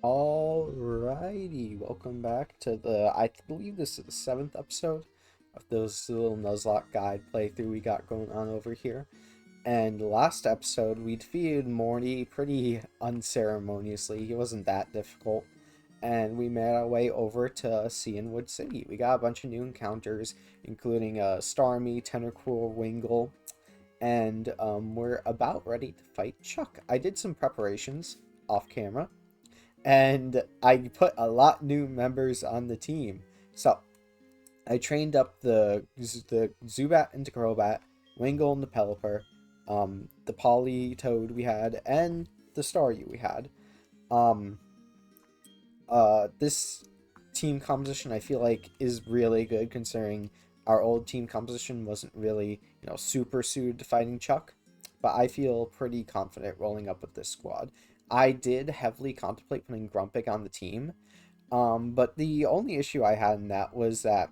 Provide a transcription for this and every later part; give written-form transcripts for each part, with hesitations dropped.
Alrighty, welcome back to I believe this is the seventh episode of those little Nuzlocke guide playthrough we got going on over here. And last episode, we defeated Morty pretty unceremoniously. He wasn't that difficult. And we made our way over to Cianwood City. We got a bunch of new encounters, including Starmie, Tentacool, Wingle, and we're about ready to fight Chuck. I did some preparations off camera and I put a lot new members on the team. So I trained up the Zubat into Crobat, Wingull and the Pelipper, the Politoed we had, and the Staryu we had. Um, this team composition I feel like is really good considering our old team composition wasn't really super suited to fighting Chuck, but I feel pretty confident rolling up with this squad. I did heavily contemplate putting Grumpig on the team, but the only issue I had in that was that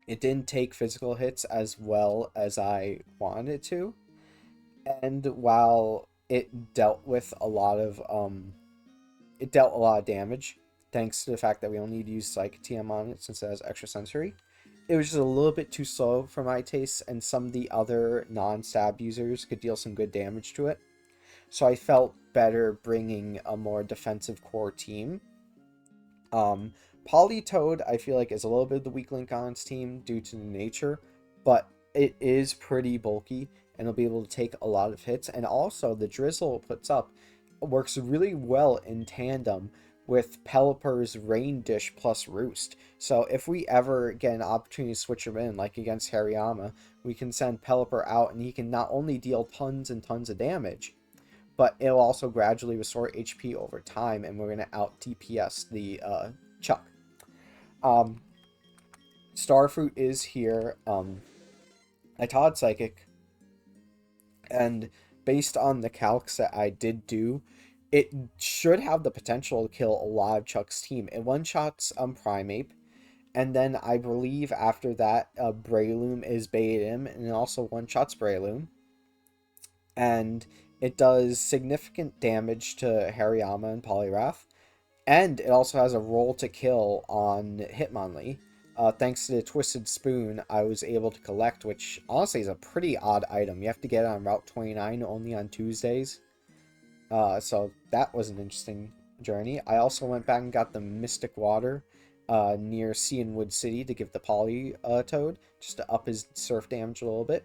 it didn't take physical hits as well as I wanted it to, and while it dealt a lot of damage, thanks to the fact that we only need to use Psychic TM on it since it has extra sensory. It was just a little bit too slow for my taste, and some of the other non-stab users could deal some good damage to it. So I felt better bringing a more defensive core team. Politoed, I feel like, is a little bit of the weak link on its team due to the nature, but it is pretty bulky and it'll be able to take a lot of hits. And also, the drizzle it puts up works really well in tandem with Pelipper's Rain Dish plus Roost. So if we ever get an opportunity to switch him in, like against Hariyama, we can send Pelipper out and he can not only deal tons and tons of damage, but it'll also gradually restore HP over time, and we're going to out DPS the Chuck. Um, Starfruit is here. I taught Psychic, and based on the calcs that I did do, it should have the potential to kill a lot of Chuck's team. It one-shots Primeape, and then I believe after that, Breloom is baited him, and it also one-shots Breloom. And it does significant damage to Hariyama and Poliwrath, and it also has a roll to kill on Hitmonlee. Thanks to the Twisted Spoon, I was able to collect, which honestly is a pretty odd item. You have to get it on Route 29 only on Tuesdays. So that was an interesting journey. I also went back and got the Mystic Water near Cianwood City to give the Politoed, just to up his surf damage a little bit.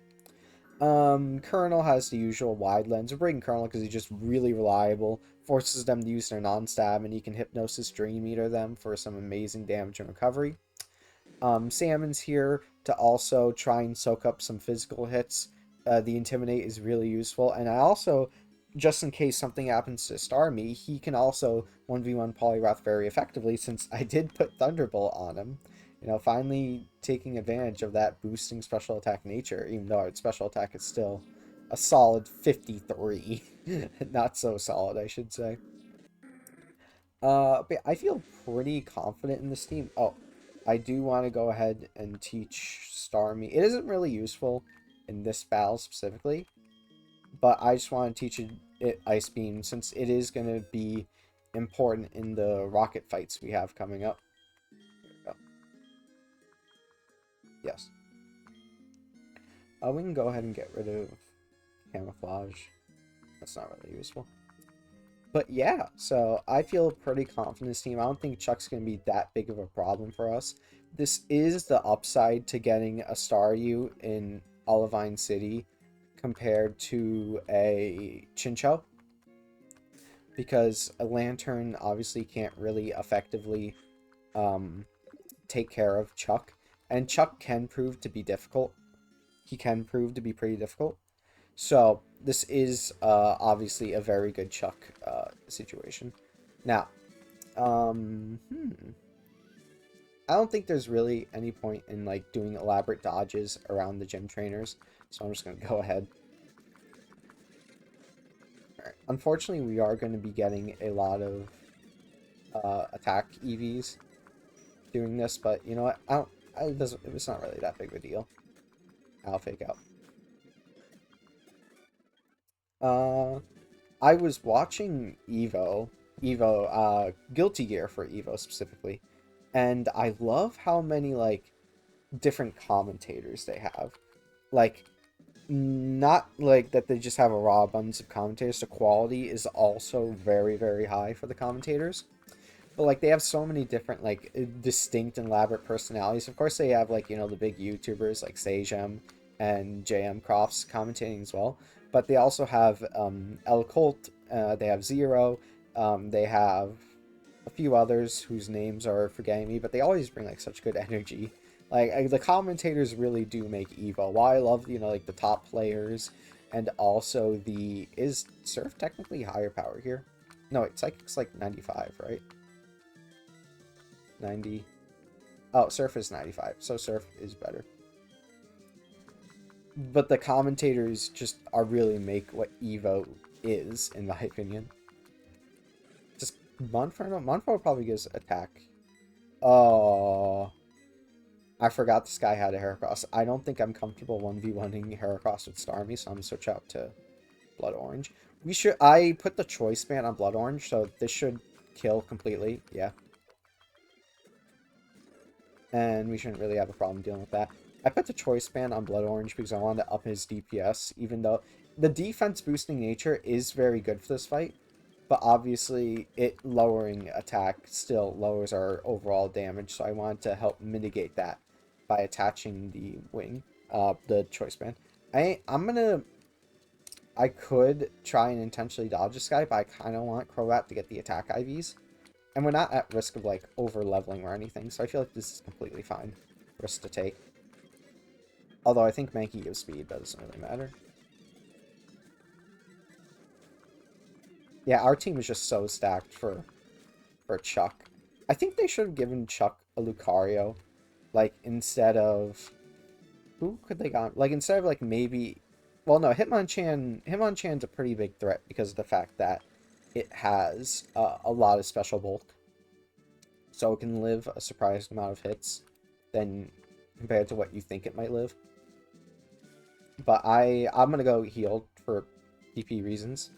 Colonel has the usual wide lens. We're bringing Colonel because he's just really reliable, forces them to use their non-stab, and he can Hypnosis Dream Eater them for some amazing damage and recovery. Salmon's here to also try and soak up some physical hits. The Intimidate is really useful, and I also, just in case something happens to Starmie, he can also 1v1 Poliwrath very effectively since I did put Thunderbolt on him. Finally taking advantage of that boosting special attack nature, even though its special attack is still a solid 53. Not so solid, I should say. But I feel pretty confident in this team. Oh, I do want to go ahead and teach Starmie. It isn't really useful in this battle specifically, but I just want to teach it Ice Beam since it is going to be important in the rocket fights we have coming up. Yes. We can go ahead and get rid of camouflage. That's not really useful. But yeah, so I feel pretty confident in this team. I don't think Chuck's going to be that big of a problem for us. This is the upside to getting a Staryu in Olivine City compared to a Chinchou. Because a Lantern obviously can't really effectively take care of Chuck. And Chuck can prove to be difficult. He can prove to be pretty difficult. So this is obviously a very good Chuck situation. Now, I don't think there's really any point in like doing elaborate dodges around the gym trainers. So I'm just gonna go ahead. Alright. Unfortunately, we are going to be getting a lot of attack EVs doing this, but you know what? It's not really that big of a deal. I'll fake out. I was watching Evo Evo, Guilty Gear for Evo specifically. And I love how many, like, different commentators they have. Like, not like that they just have a raw abundance of commentators. The quality is also very, very high for the commentators. But, like, they have so many different, like, distinct and elaborate personalities. Of course, they have, like, you know, the big YouTubers like Sajem and JM Crofts commentating as well. But they also have El Colt, they have Zero, they have a few others whose names are forgetting me, but they always bring, like, such good energy. Like, the commentators really do make Evo. While I love, you know, like, the top players, and also the... Is Surf technically higher power here? No, it's like 95, right? 90. Oh, Surf is 95, so Surf is better. But the commentators just are really make what Evo is, in my opinion. Just Monferno probably gives attack. Oh, I forgot this guy had a Heracross. I don't think I'm comfortable 1v1ing Heracross with Starmie, so I'm gonna switch out to Blood Orange. I put the choice band on Blood Orange, so this should kill completely. Yeah. And we shouldn't really have a problem dealing with that. I put the choice band on Blood Orange because I wanted to up his DPS, even though the defense boosting nature is very good for this fight, but obviously it lowering attack still lowers our overall damage, so I wanted to help mitigate that by attaching the wing, the choice band. I could try and intentionally dodge this guy, but I kind of want Crobat to get the attack IVs. And we're not at risk of, like, over-leveling or anything, so I feel like this is completely fine. Risk to take. Although I think Mankey gives speed, but it doesn't really matter. Yeah, our team is just so stacked for Chuck. I think they should have given Chuck a Lucario. Like, instead of... Who could they got? Like, instead of, like, maybe... Well, no, Hitmonchan's a pretty big threat because of the fact that it has a lot of special bulk, so it can live a surprised amount of hits than compared to what you think it might live. But I'm gonna go healed for DP reasons,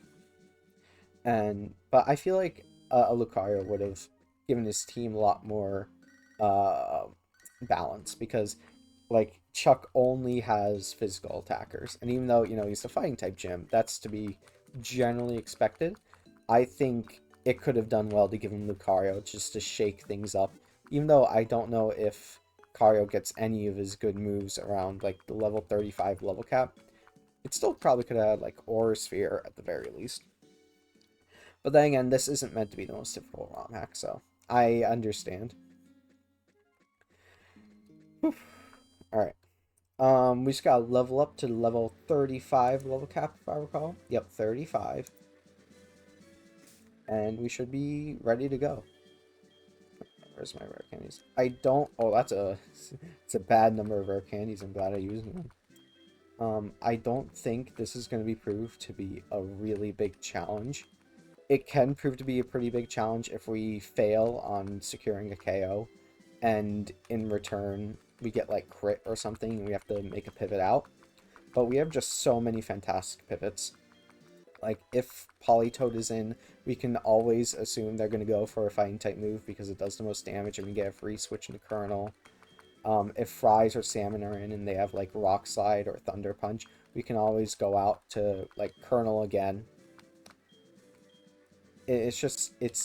but I feel like a Lucario would have given his team a lot more balance, because, like, Chuck only has physical attackers, and even though, you know, he's a fighting type gym, that's to be generally expected. I think it could have done well to give him Lucario just to shake things up. Even though I don't know if Lucario gets any of his good moves around, like, the level 35 level cap. It still probably could have had, like, Aura Sphere at the very least. But then again, this isn't meant to be the most difficult ROM hack, so I understand. Alright. We just gotta level up to level 35 level cap, if I recall. Yep, 35. And we should be ready to go. Where's my rare candies? I don't... Oh, it's a bad number of rare candies. I'm glad I used them. I don't think this is going to be proved to be a really big challenge. It can prove to be a pretty big challenge if we fail on securing a KO, and in return we get, like, crit or something and we have to make a pivot out. But we have just so many fantastic pivots. Like, if Politoed is in, we can always assume they're going to go for a fighting type move because it does the most damage and we get a free switch into Colonel. If Fries or Salmon are in and they have, like, Rock Slide or Thunder Punch, we can always go out to, like, Colonel again. It's just, it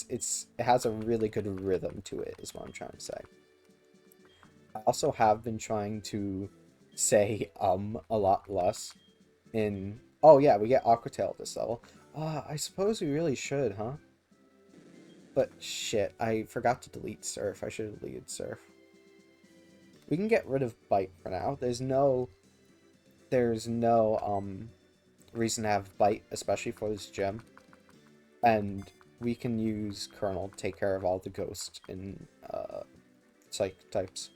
has a really good rhythm to it, is what I'm trying to say. I also have been trying to say a lot less in... Oh yeah, we get Aqua Tail at this level. I suppose we really should, huh? But shit, I forgot to delete Surf. I should have deleted Surf. We can get rid of Bite for now. There's no reason to have Bite, especially for this gem. And we can use Colonel to take care of all the ghosts in Psych types.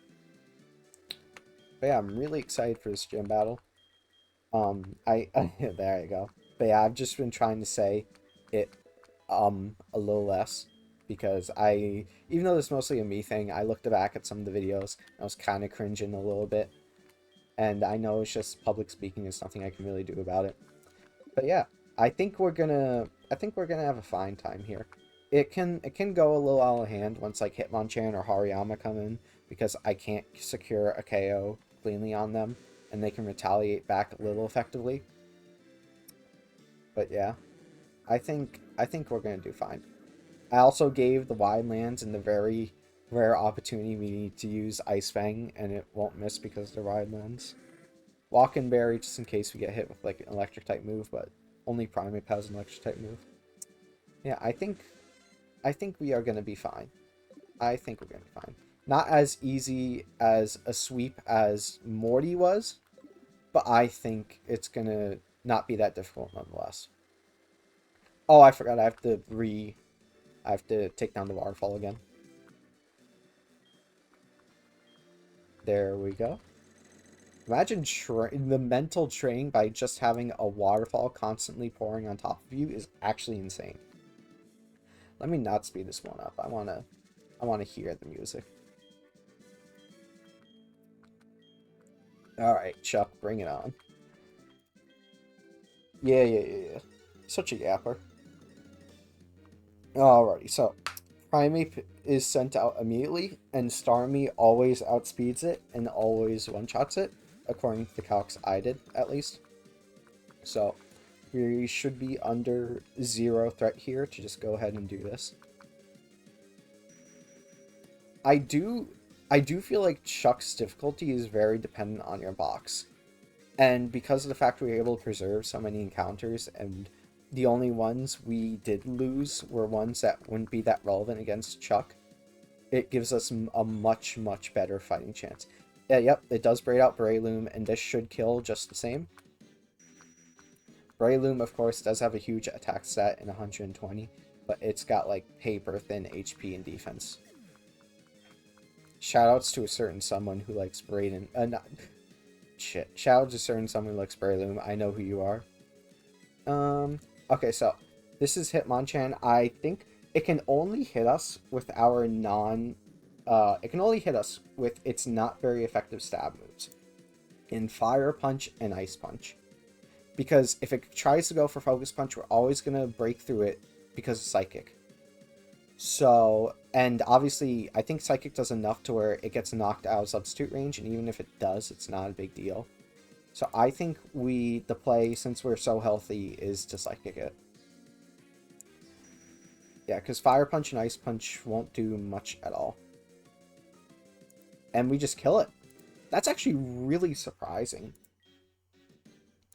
But yeah, I'm really excited for this gym battle. There you go. But yeah, I've just been trying to say it a little less, because even though this is mostly a me thing, I looked back at some of the videos and I was kind of cringing a little bit, and I know it's just public speaking is nothing I can really do about it. But yeah, I think we're gonna have a fine time here. it can go a little out of hand once like Hitmonchan or Hariyama come in, because I can't secure a KO cleanly on them, and they can retaliate back a little effectively. But yeah, I think we're gonna do fine. I also gave the Widelands in the very rare opportunity we need to use Ice Fang, and it won't miss because they're Widelands. Walk and Berry just in case we get hit with like an electric type move, but only Primeape has an electric type move. Yeah, I think we are gonna be fine. I think we're gonna be fine. Not as easy as a sweep as Morty was, but I think it's gonna not be that difficult nonetheless. Oh, I forgot. I have to take down the waterfall again. There we go. Imagine the mental training by just having a waterfall constantly pouring on top of you is actually insane. Let me not speed this one up. I wanna hear the music. All right, Chuck, bring it on. Yeah. Such a yapper. Alrighty, so Primeape is sent out immediately, and Starmie always outspeeds it and always one-shots it, according to the calcs I did, at least. So we should be under 0 threat here to just go ahead and do this. I do feel like Chuck's difficulty is very dependent on your box. And because of the fact we were able to preserve so many encounters, and the only ones we did lose were ones that wouldn't be that relevant against Chuck, it gives us a much, much better fighting chance. Yeah, yep, it does braid out Breloom, and this should kill just the same. Breloom, of course, does have a huge attack stat in 120, but it's got, like, paper thin HP and defense. Shoutouts to a certain someone who likes Brayden. Shit. Shoutouts to a certain someone who likes Breloom. I know who you are. Okay, so this is Hitmonchan. I think it can only hit us with our it can only hit us with its not very effective stab moves in Fire Punch and Ice Punch. Because if it tries to go for Focus Punch, we're always going to break through it because of Psychic. So, and obviously, I think Psychic does enough to where it gets knocked out of substitute range, and even if it does, it's not a big deal. So I think the play, since we're so healthy, is to Psychic it. Yeah, because Fire Punch and Ice Punch won't do much at all. And we just kill it. That's actually really surprising.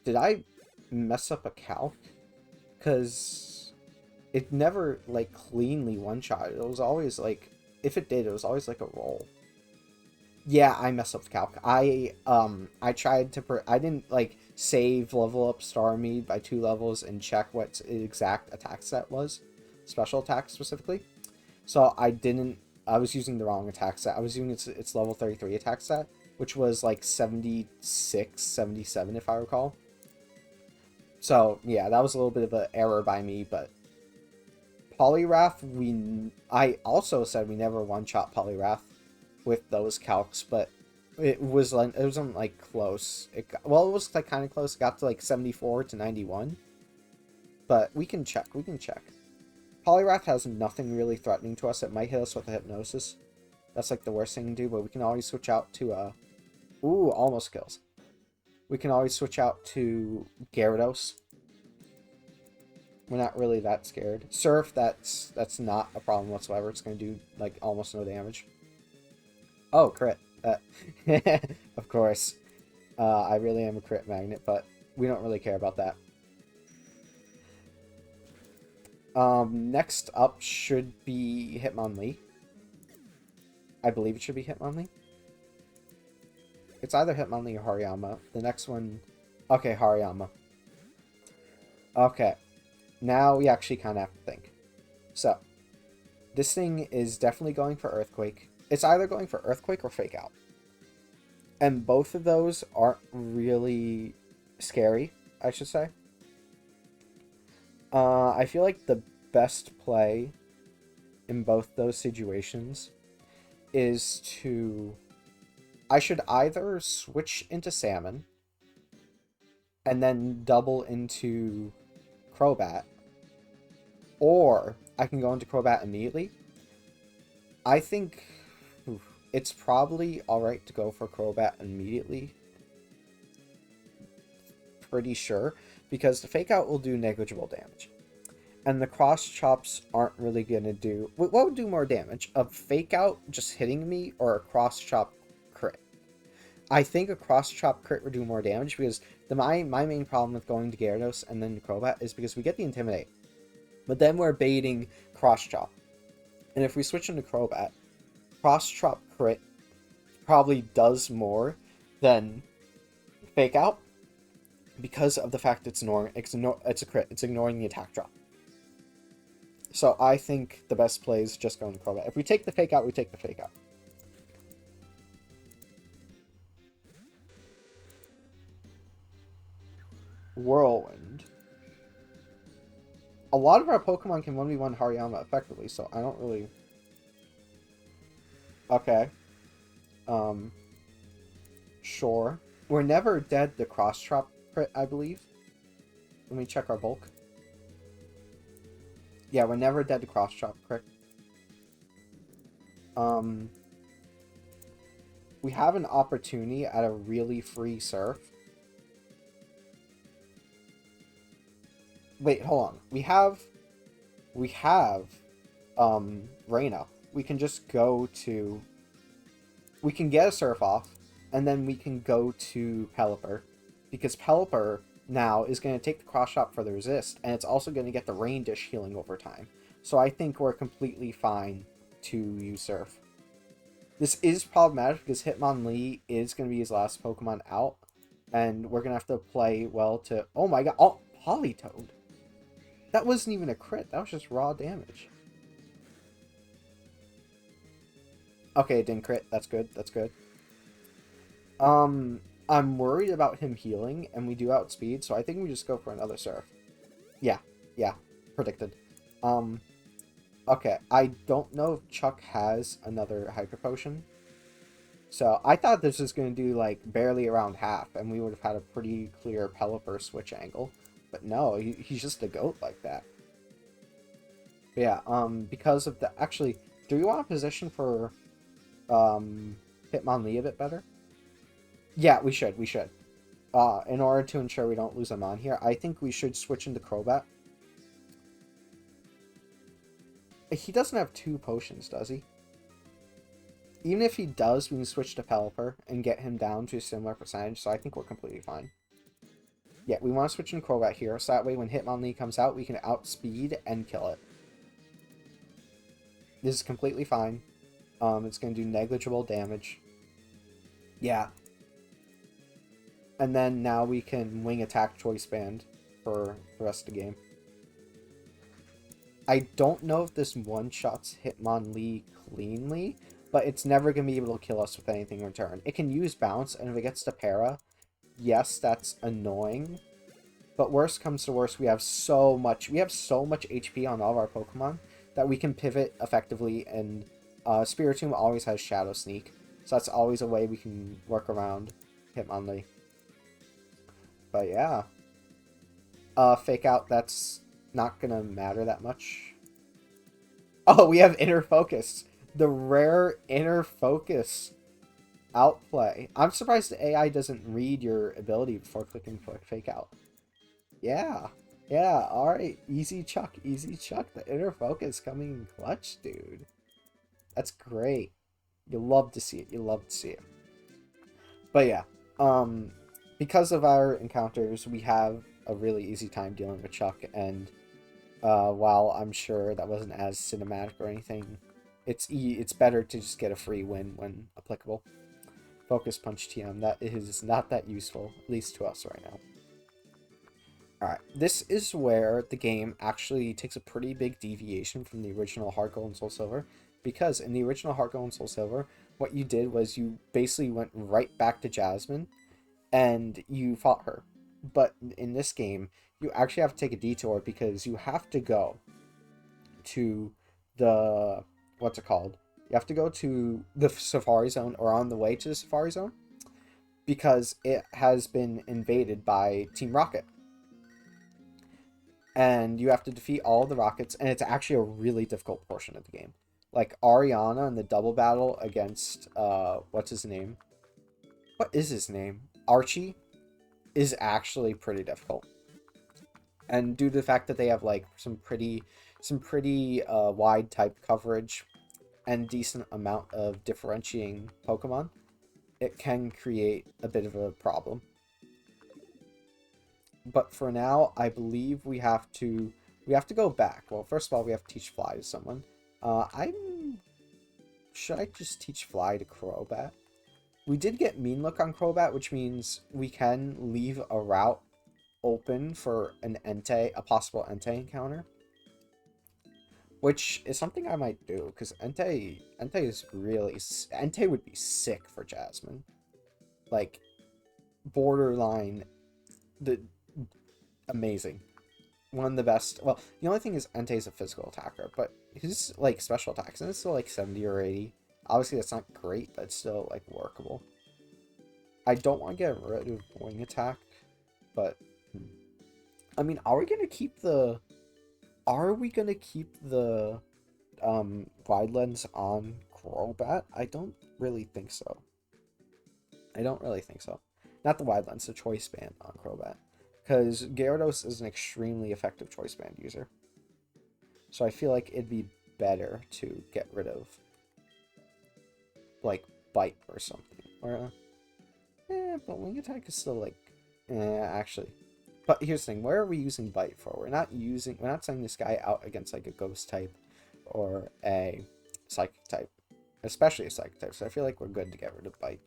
Did I mess up a calc? Because it never, like, cleanly one-shot. It was always, like, if it did, it was always, like, a roll. Yeah, I messed up the calc. I tried to, I didn't, like, save level up Starmie by 2 levels and check what its exact attack set was. Special attack, specifically. So I was using the wrong attack set. I was using its level 33 attack set, which was, like, 76, 77, if I recall. So, yeah, that was a little bit of an error by me, but Poliwrath, I also said we never one-shot Poliwrath with those calcs, but it wasn't like close. It was like kind of close. It got to like 74 to 91, but we can check. Poliwrath has nothing really threatening to us. It might hit us with a Hypnosis. That's like the worst thing to do, but we can always switch out to ooh, almost kills. We can always switch out to Gyarados. We're not really that scared. Surf, that's not a problem whatsoever. It's going to do, like, almost no damage. Oh, crit. Of course. I really am a crit magnet, but we don't really care about that. Next up should be Hitmonlee. I believe it should be Hitmonlee. It's either Hitmonlee or Hariyama. The next one... Okay, Hariyama. Okay. Now we actually kind of have to think. So, this thing is definitely going for Earthquake. It's either going for Earthquake or Fake Out. And both of those aren't really scary, I should say. I feel like the best play in both those situations is to... I should either switch into Salmon and then double into Crobat, or I can go into Crobat immediately. I think it's probably alright to go for Crobat immediately. Pretty sure. Because the Fake Out will do negligible damage. And the Cross Chops aren't really going to do... What would do more damage? A Fake Out just hitting me or a Cross Chop crit? I think a Cross Chop crit would do more damage because my main problem with going to Gyarados and then Crobat is because we get the Intimidate. But then we're baiting Cross Chop. And if we switch into Crobat, Cross Chop crit probably does more than Fake Out because of the fact it's a crit. It's ignoring the attack drop. So I think the best play is just going to Crobat. If we take the Fake Out, we take the Fake Out. Whirlwind. A lot of our Pokemon can 1v1 Hariyama effectively, so I don't really... Okay. Sure. We're never dead to Cross Chop crit, I believe. Let me check our bulk. Yeah, we're never dead to Cross Chop crit. We have an opportunity at a really free Surf. Wait, hold on. We have Dreyano. We can just go to... We can get a Surf off, and then we can go to Pelipper. Because Pelipper now is going to take the Cross Chop for the resist, and it's also going to get the Rain Dish healing over time. So I think we're completely fine to use Surf. This is problematic because Hitmonlee is going to be his last Pokemon out, and we're going to have to play well to... Oh my god, oh, Politoed. That wasn't even a crit, that was just raw damage. Okay, it didn't crit, that's good, that's good. I'm worried about him healing, and we do outspeed, so I think we just go for another Surf. Yeah, predicted. Okay, I don't know if Chuck has another Hyper Potion. So, I thought this was going to do, like, barely around half, and we would have had a pretty clear Pelipper switch angle. But no, he's just a goat like that. But yeah, because of the... Actually, do we want to position for Hitmonlee a bit better? Yeah, we should. In order to ensure we don't lose him on here, I think we should switch into Crobat. He doesn't have 2 potions, does he? Even if he does, we can switch to Pelipper and get him down to a similar percentage, so I think we're completely fine. Yeah, we want to switch in Crobat here, so that way when Hitmonlee comes out, we can outspeed and kill it. This is completely fine. It's going to do negligible damage. Yeah. And then now we can Wing Attack Choice Band for the rest of the game. I don't know if this one-shots Hitmonlee cleanly, but it's never going to be able to kill us with anything in return. It can use Bounce, and if it gets to Para, yes, that's annoying. But worst comes to worst, we have so much HP on all of our Pokemon that we can pivot effectively, and Spiritomb always has Shadow Sneak. So that's always a way we can work around Hitmonlee. But yeah. Fake Out, that's not gonna matter that much. Oh, we have Inner Focus. The rare Inner Focus outplay. I'm surprised the AI doesn't read your ability before clicking Fake Out. Yeah, alright. Easy Chuck. The Inner Focus coming in clutch, dude. That's great. You love to see it. But yeah, because of our encounters, we have a really easy time dealing with Chuck, and while I'm sure that wasn't as cinematic or anything, it's better to just get a free win when applicable. Focus Punch TM, that is not that useful, at least to us right now. Alright, this is where the game actually takes a pretty big deviation from the original Heart Gold and Soul Silver, because in the original Heart Gold and Soul Silver, what you did was you basically went right back to Jasmine, and you fought her. But in this game, you actually have to take a detour because you have to go to the... What's it called? You have to go to the Safari Zone, or on the way to the Safari Zone, because it has been invaded by Team Rocket. and you have to defeat all the rockets, and it's actually a really difficult portion of the game. Like Ariana in the double battle against what's his name? What is his name? Archie is actually pretty difficult. And due to the fact that they have like some pretty wide type coverage and decent amount of differentiating Pokemon, it can create a bit of a problem. But for now, I believe we have to go back. Well, first of all, we have to teach Fly to someone. Should I just teach Fly to Crobat? We did get Mean Look on Crobat, which means we can leave a route open for a possible Entei encounter. Which is something I might do, because Entei would be sick for Jasmine. Like, borderline, amazing. One of the best. Well, the only thing is Entei's a physical attacker, but his, like, special attacks, and it's still, like, 70 or 80. Obviously, that's not great, but it's still, like, workable. I don't want to get rid of Wing Attack, but... I mean, are we going to keep the wide lens on Crobat? I don't really think so. Not the wide lens, the choice band on Crobat. Because Gyarados is an extremely effective choice band user. So I feel like it'd be better to get rid of, like, Bite or something. Or, but Wing Attack is still, like, actually. But here's the thing, where are we using Bite for? We're not sending this guy out against, like, a Ghost type or a Psychic type. Especially a Psychic type, so I feel like we're good to get rid of Bite.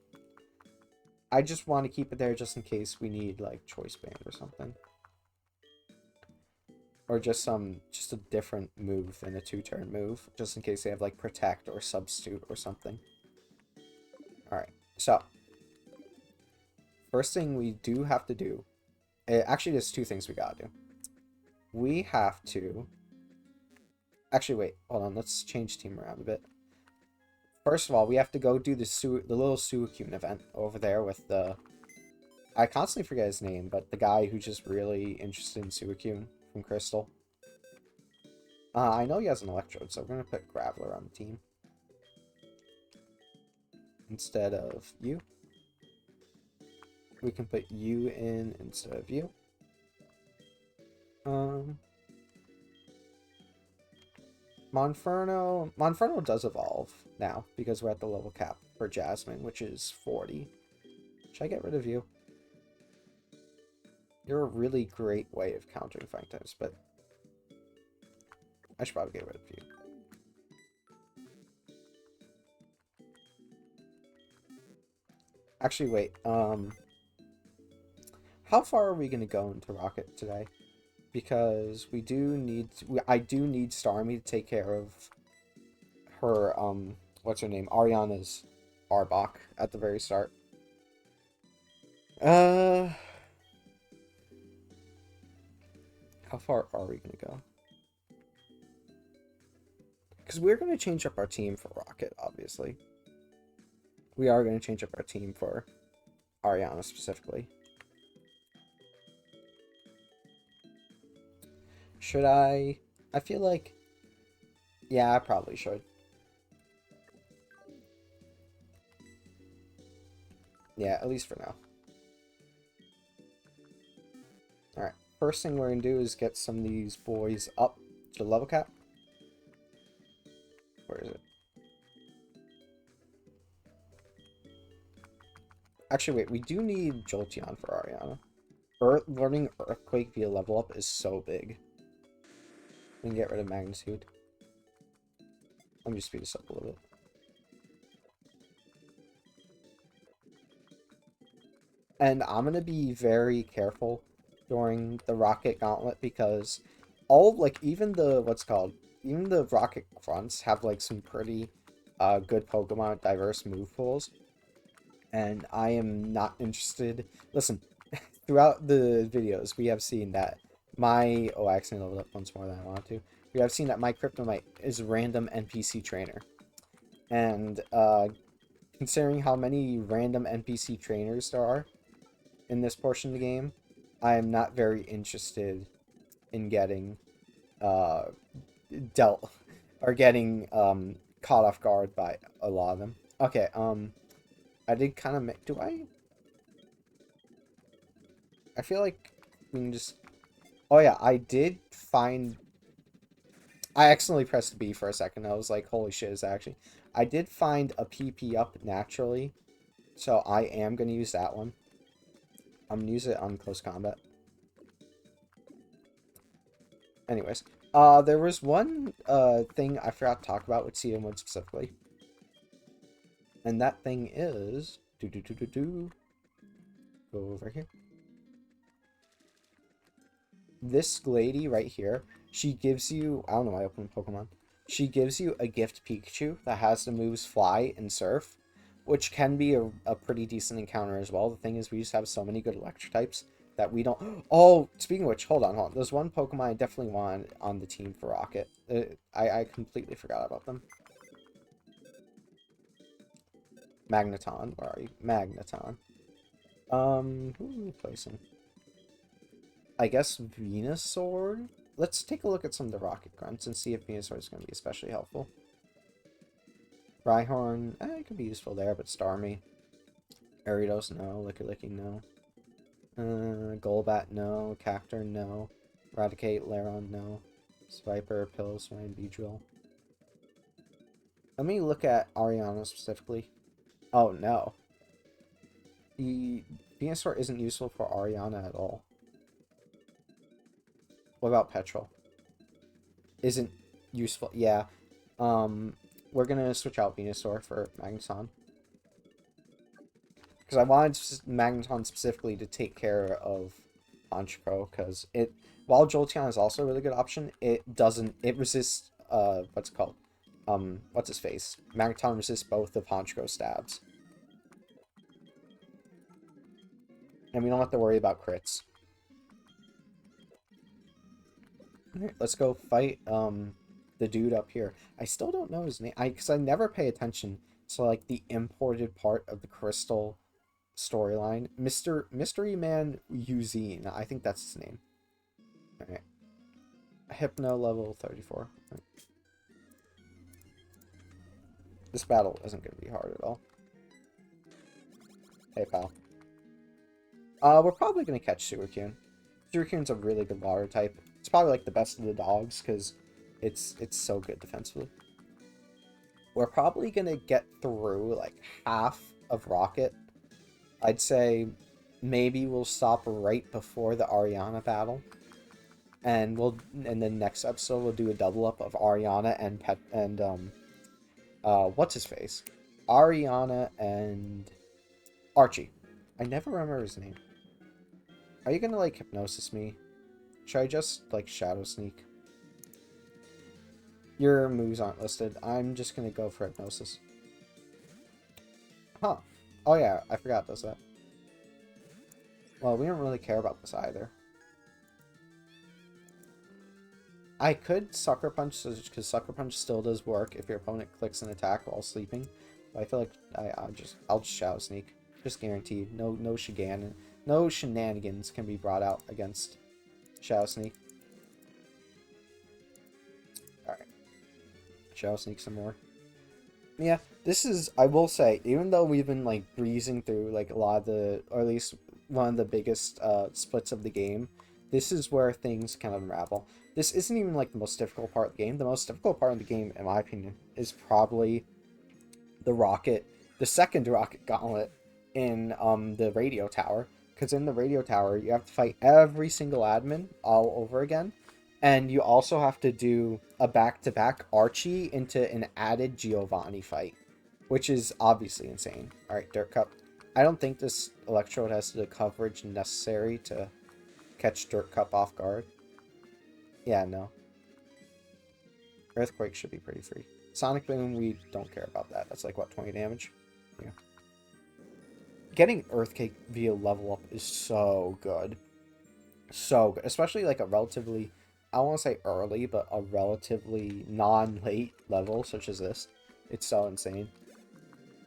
I just want to keep it there just in case we need, like, Choice Band or something. Or just a different move than a 2-turn move, just in case they have, like, Protect or Substitute or something. Alright, so. First thing we do have to do, actually there's two things we gotta do. We have to, actually wait, hold on, let's change team around a bit. First of all, we have to go do the little Suicune event over there with the... I constantly forget his name, but the guy who's just really interested in Suicune from Crystal. I know he has an Electrode, so we're going to put Graveler on the team. Instead of you. We can put you in instead of you. Monferno does evolve now because we're at the level cap for Jasmine, which is 40. Should I get rid of you? You're a really great way of countering Fang types, but I should probably get rid of you. Actually, wait. How far are we gonna go into Rocket today? Because I do need Starmie to take care of her, what's her name? Ariana's Arbok at the very start. How far are we gonna go? Because we're gonna change up our team for Rocket, obviously. We are gonna change up our team for Ariana specifically. Should I? I feel like... Yeah, I probably should. Yeah, at least for now. Alright, first thing we're going to do is get some of these boys up to level cap. Where is it? Actually, wait, we do need Jolteon for Ariana. Learning Earthquake via level up is so big. We can get rid of Magnitude. Let me just speed this up a little bit. And I'm going to be very careful during the Rocket Gauntlet because even the Rocket Grunts have, like, some pretty good Pokemon, diverse move pools. And I am not interested. Listen, throughout the videos, we have seen that I accidentally leveled up once more than I wanted to. We have seen that my Kryptonite is a random NPC trainer. And considering how many random NPC trainers there are in this portion of the game, I am not very interested in getting uh, dealt or getting caught off guard by a lot of them. Okay, I did kind of make... I feel like we can just... Oh yeah, I did find... I accidentally pressed B for a second. I was like, holy shit, is actually... I did find a PP up naturally, so I am going to use that one. I'm going to use it on close combat. Anyways, there was one thing I forgot to talk about with Cedarwood specifically. And that thing is... Go over here. This lady right here, she gives you... I don't know why I opened Pokemon. She gives you a gift Pikachu that has the moves Fly and Surf, which can be a pretty decent encounter as well. The thing is, we just have so many good electric types that we don't... Oh, speaking of which, hold on. There's one Pokemon I definitely want on the team for Rocket. I completely forgot about them. Magneton, where are you? Magneton. Who are we placing? I guess Venusaur? Let's take a look at some of the Rocket Grunts and see if Venusaur is going to be especially helpful. Rhyhorn, it could be useful there, but Starmie. Ariados, no. Licky, no. Golbat, no. Cacturne, no. Eradicate, Lairon, no. Swiper, Piloswine, Beedrill. Let me look at Ariana specifically. Oh, no. The Venusaur isn't useful for Ariana at all. What about Petrol? Isn't useful. Yeah. We're gonna switch out Venusaur for Magneton. Because I wanted Magneton specifically to take care of Honchkrow, because while Jolteon is also a really good option, it resists, what's it called? What's his face? Magneton resists both of Honchkrow's stabs. And we don't have to worry about crits. Alright, let's go fight, the dude up here. I still don't know his name, because I never pay attention to, like, the imported part of the Crystal storyline. Mystery Man Eugene, I think that's his name. Alright. Hypno level 34. Right. This battle isn't going to be hard at all. Hey, pal. We're probably going to catch Suicune. Suicune's a really good water type. It's probably like the best of the dogs because it's so good defensively. We're probably going to get through like half of Rocket. I'd say maybe we'll stop right before the Ariana battle. And then next episode we'll do a double up of Ariana and what's his face? Ariana and Archie. I never remember his name. Are you gonna like hypnosis me? Should I just like shadow sneak? Your moves aren't listed. I'm just gonna go for hypnosis. Huh. Oh yeah, I forgot it does that. Well, we don't really care about this either. I could Sucker Punch, because Sucker Punch still does work if your opponent clicks an attack while sleeping. But I feel like I'll just Shadow Sneak. Just guaranteed. No shenanigans can be brought out against Shadow Sneak. Alright. Shadow Sneak some more. Yeah, this is, I will say, even though we've been like breezing through like a lot of the, or at least one of the biggest splits of the game, this is where things kind of unravel. This isn't even like the most difficult part of the game. The most difficult part of the game, in my opinion, is probably the second Rocket Gauntlet in the radio tower. Because in the radio tower, you have to fight every single admin all over again. And you also have to do a back-to-back Archie into an added Giovanni fight. Which is obviously insane. Alright, Dirt Cup. I don't think this Electrode has the coverage necessary to catch Dirt Cup off guard. Yeah, no. Earthquake should be pretty free. Sonic Boom, we don't care about that. That's like, what, 20 damage? Yeah. Getting Earthquake via level up is so good. So good. Especially like a relatively, I don't want to say early, but a relatively non-late level such as this. It's so insane.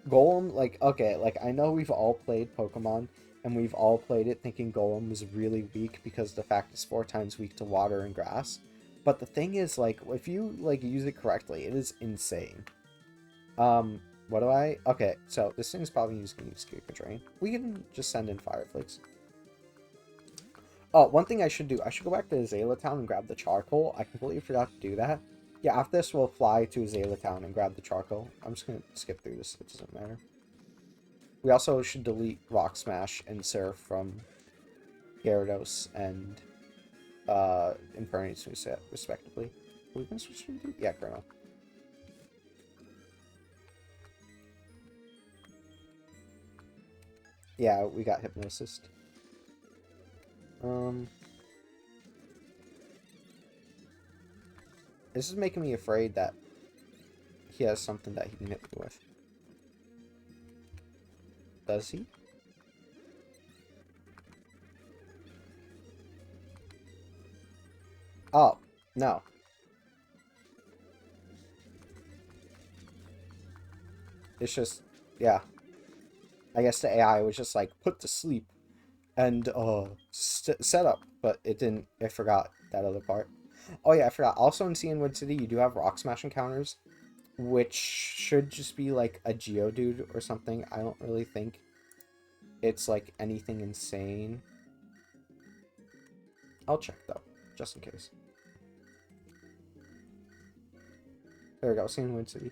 Golem, like, okay, like, I know we've all played Pokemon, and we've all played it thinking Golem was really weak because the fact it's 4 times weak to water and grass. But the thing is, like, if you like use it correctly, it is insane. What do I? Okay, so this thing's probably just gonna use Kick Drain. We can just send in Fireflakes. Oh, one thing I should do, I should go back to Azalea Town and grab the charcoal. I completely forgot to do that. Yeah, after this, we'll fly to Azalea Town and grab the charcoal. I'm just gonna skip through this, it doesn't matter. We also should delete Rock Smash and Surf from Gyarados and Infernape respectively. Are we gonna switch to? Yeah, Chrono. Yeah, we got Hypnosis. This is making me afraid that he has something that he can hit me with. Does he? Oh, no. It's just, yeah. I guess the AI was just like, put to sleep and set up, but it didn't. I forgot that other part. Oh yeah, I forgot. Also in Cianwood City, you do have Rock Smash encounters, which should just be like a Geodude or something. I don't really think it's like anything insane. I'll check though, just in case. There we go, Cianwood City.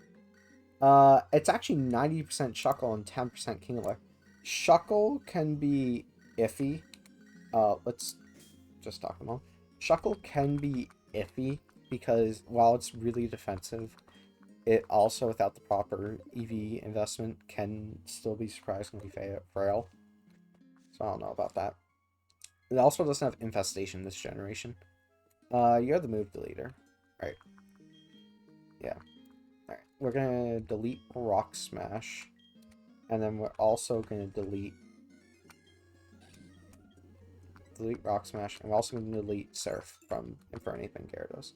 It's actually 90% Shuckle and 10% Kingler. Shuckle can be iffy. Let's just talk them all. Shuckle can be iffy because while it's really defensive, it also, without the proper EV investment, can still be surprisingly frail. So I don't know about that. It also doesn't have Infestation this generation. You're the move deleter. Alright. Yeah. Alright. We're gonna delete Rock Smash. And then we're also gonna delete Rock Smash. And we're also gonna delete Surf from Infernape and Gyarados.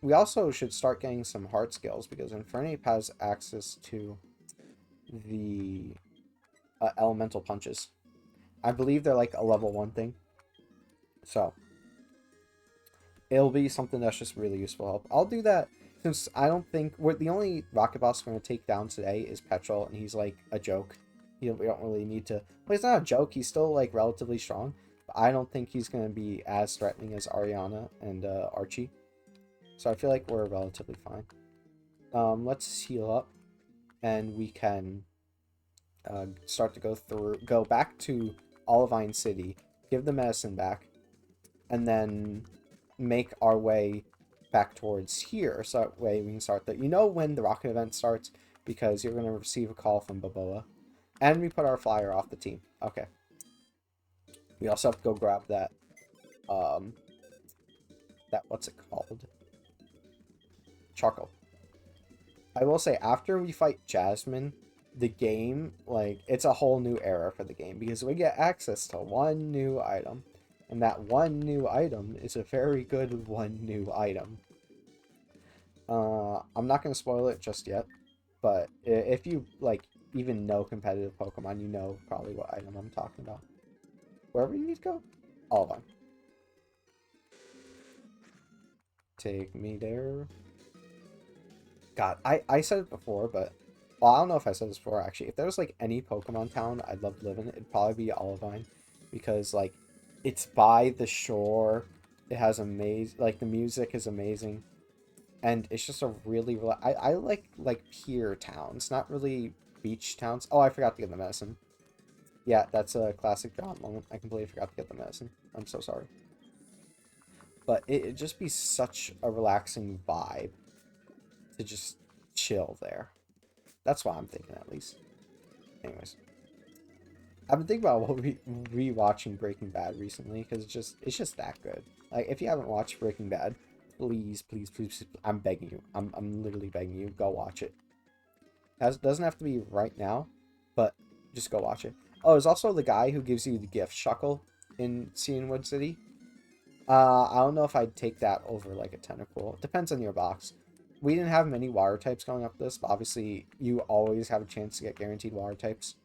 We also should start getting some heart skills because Infernape has access to the elemental punches. I believe they're like a level 1 thing. So it'll be something that's just really useful help. I'll do that since I don't think the only rocket boss we're going to take down today is Petrol, and he's like a joke. We don't really need to. Well, he's not a joke. He's still like relatively strong. But I don't think he's going to be as threatening as Ariana and Archie. So I feel like we're relatively fine. Let's heal up, and we can start to go back to Olivine City, give the medicine back, and then make our way back towards here. So that way we can start that. You know when the rocket event starts because you're going to receive a call from Baboa, and we put our flyer off the team. Okay. We also have to go grab that. What's it called? Charcoal. I will say, after we fight Jasmine, the game, like, it's a whole new era for the game because we get access to one new item, and that one new item is a very good one new item. I'm not going to spoil it just yet, but if you, like, even know competitive Pokemon, you know probably what item I'm talking about. Wherever you need to go, Olivine. Take me there. God, I said it before, but... Well, I don't know if I said this before, actually. If there was, like, any Pokemon town I'd love to live in, it'd probably be Olivine. Because, like, it's by the shore. It has like, the music is amazing. And it's just a really... I like pier towns, not really beach towns. Oh, I forgot to get the medicine. Yeah, that's a classic John moment. I completely forgot to get the medicine. I'm so sorry. But it'd just be such a relaxing vibe to just chill there. That's what I'm thinking, at least. Anyways, I've been thinking about rewatching Breaking Bad recently because it's just that good. Like, if you haven't watched Breaking Bad, please, please, please, please, I'm begging you. I'm literally begging you. Go watch it. Doesn't have to be right now, but just go watch it. Oh, there's also the guy who gives you the gift Shuckle in Cianwood City. I don't know if I'd take that over like a Tentacool. It depends on your box. We didn't have many water types going up this, but obviously you always have a chance to get guaranteed water types.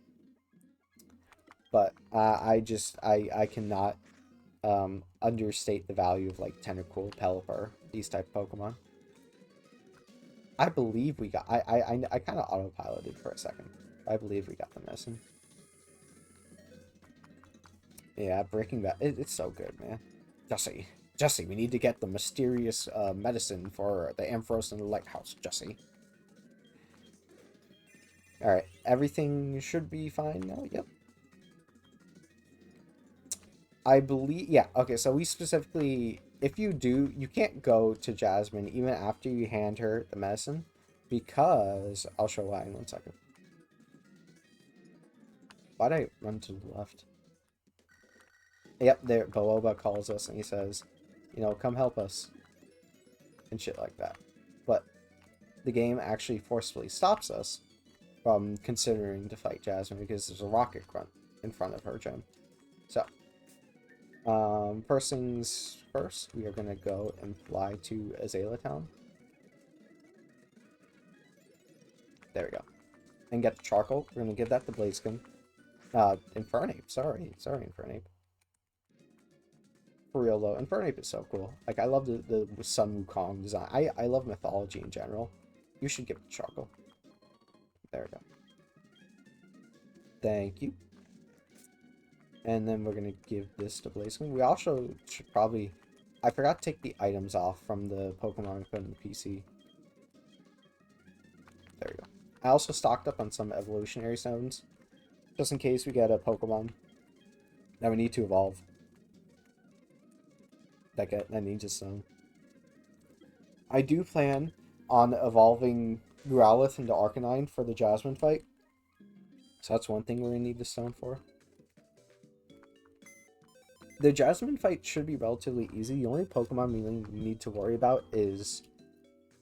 But I cannot understate the value of like Tentacool, Pelipper, these type of Pokemon. I believe we got. I kind of autopiloted for a second. I believe we got the medicine. Yeah, Breaking Bad. It's so good, man. Jesse, we need to get the mysterious medicine for the Ampharos in the lighthouse, Jesse. Alright, everything should be fine now. Yep. I believe, yeah, okay, so we specifically, if you do, you can't go to Jasmine even after you hand her the medicine, because, I'll show why in 1 second. Why'd I run to the left? Yep, there, Boloba calls us and he says, you know, come help us, and shit like that. But the game actually forcefully stops us from considering to fight Jasmine because there's a rocket grunt in front of her gym. So, first things first, we are going to go and fly to Azalea Town. There we go. And get the charcoal. We're going to give that to Blaziken. Infernape. Sorry, Infernape. For real, though, Infernape is so cool. Like, I love the Sun Wukong design. I love mythology in general. You should give it the charcoal. There we go. Thank you. And then we're going to give this to Blaziken. We also should probably... I forgot to take the items off from the Pokemon we put in the PC. There we go. I also stocked up on some evolutionary stones, just in case we get a Pokemon that we need to evolve. That needs a stone. I do plan on evolving Growlithe into Arcanine for the Jasmine fight. So that's one thing we're going to need the stone for. The Jasmine fight should be relatively easy. The only Pokemon we need to worry about is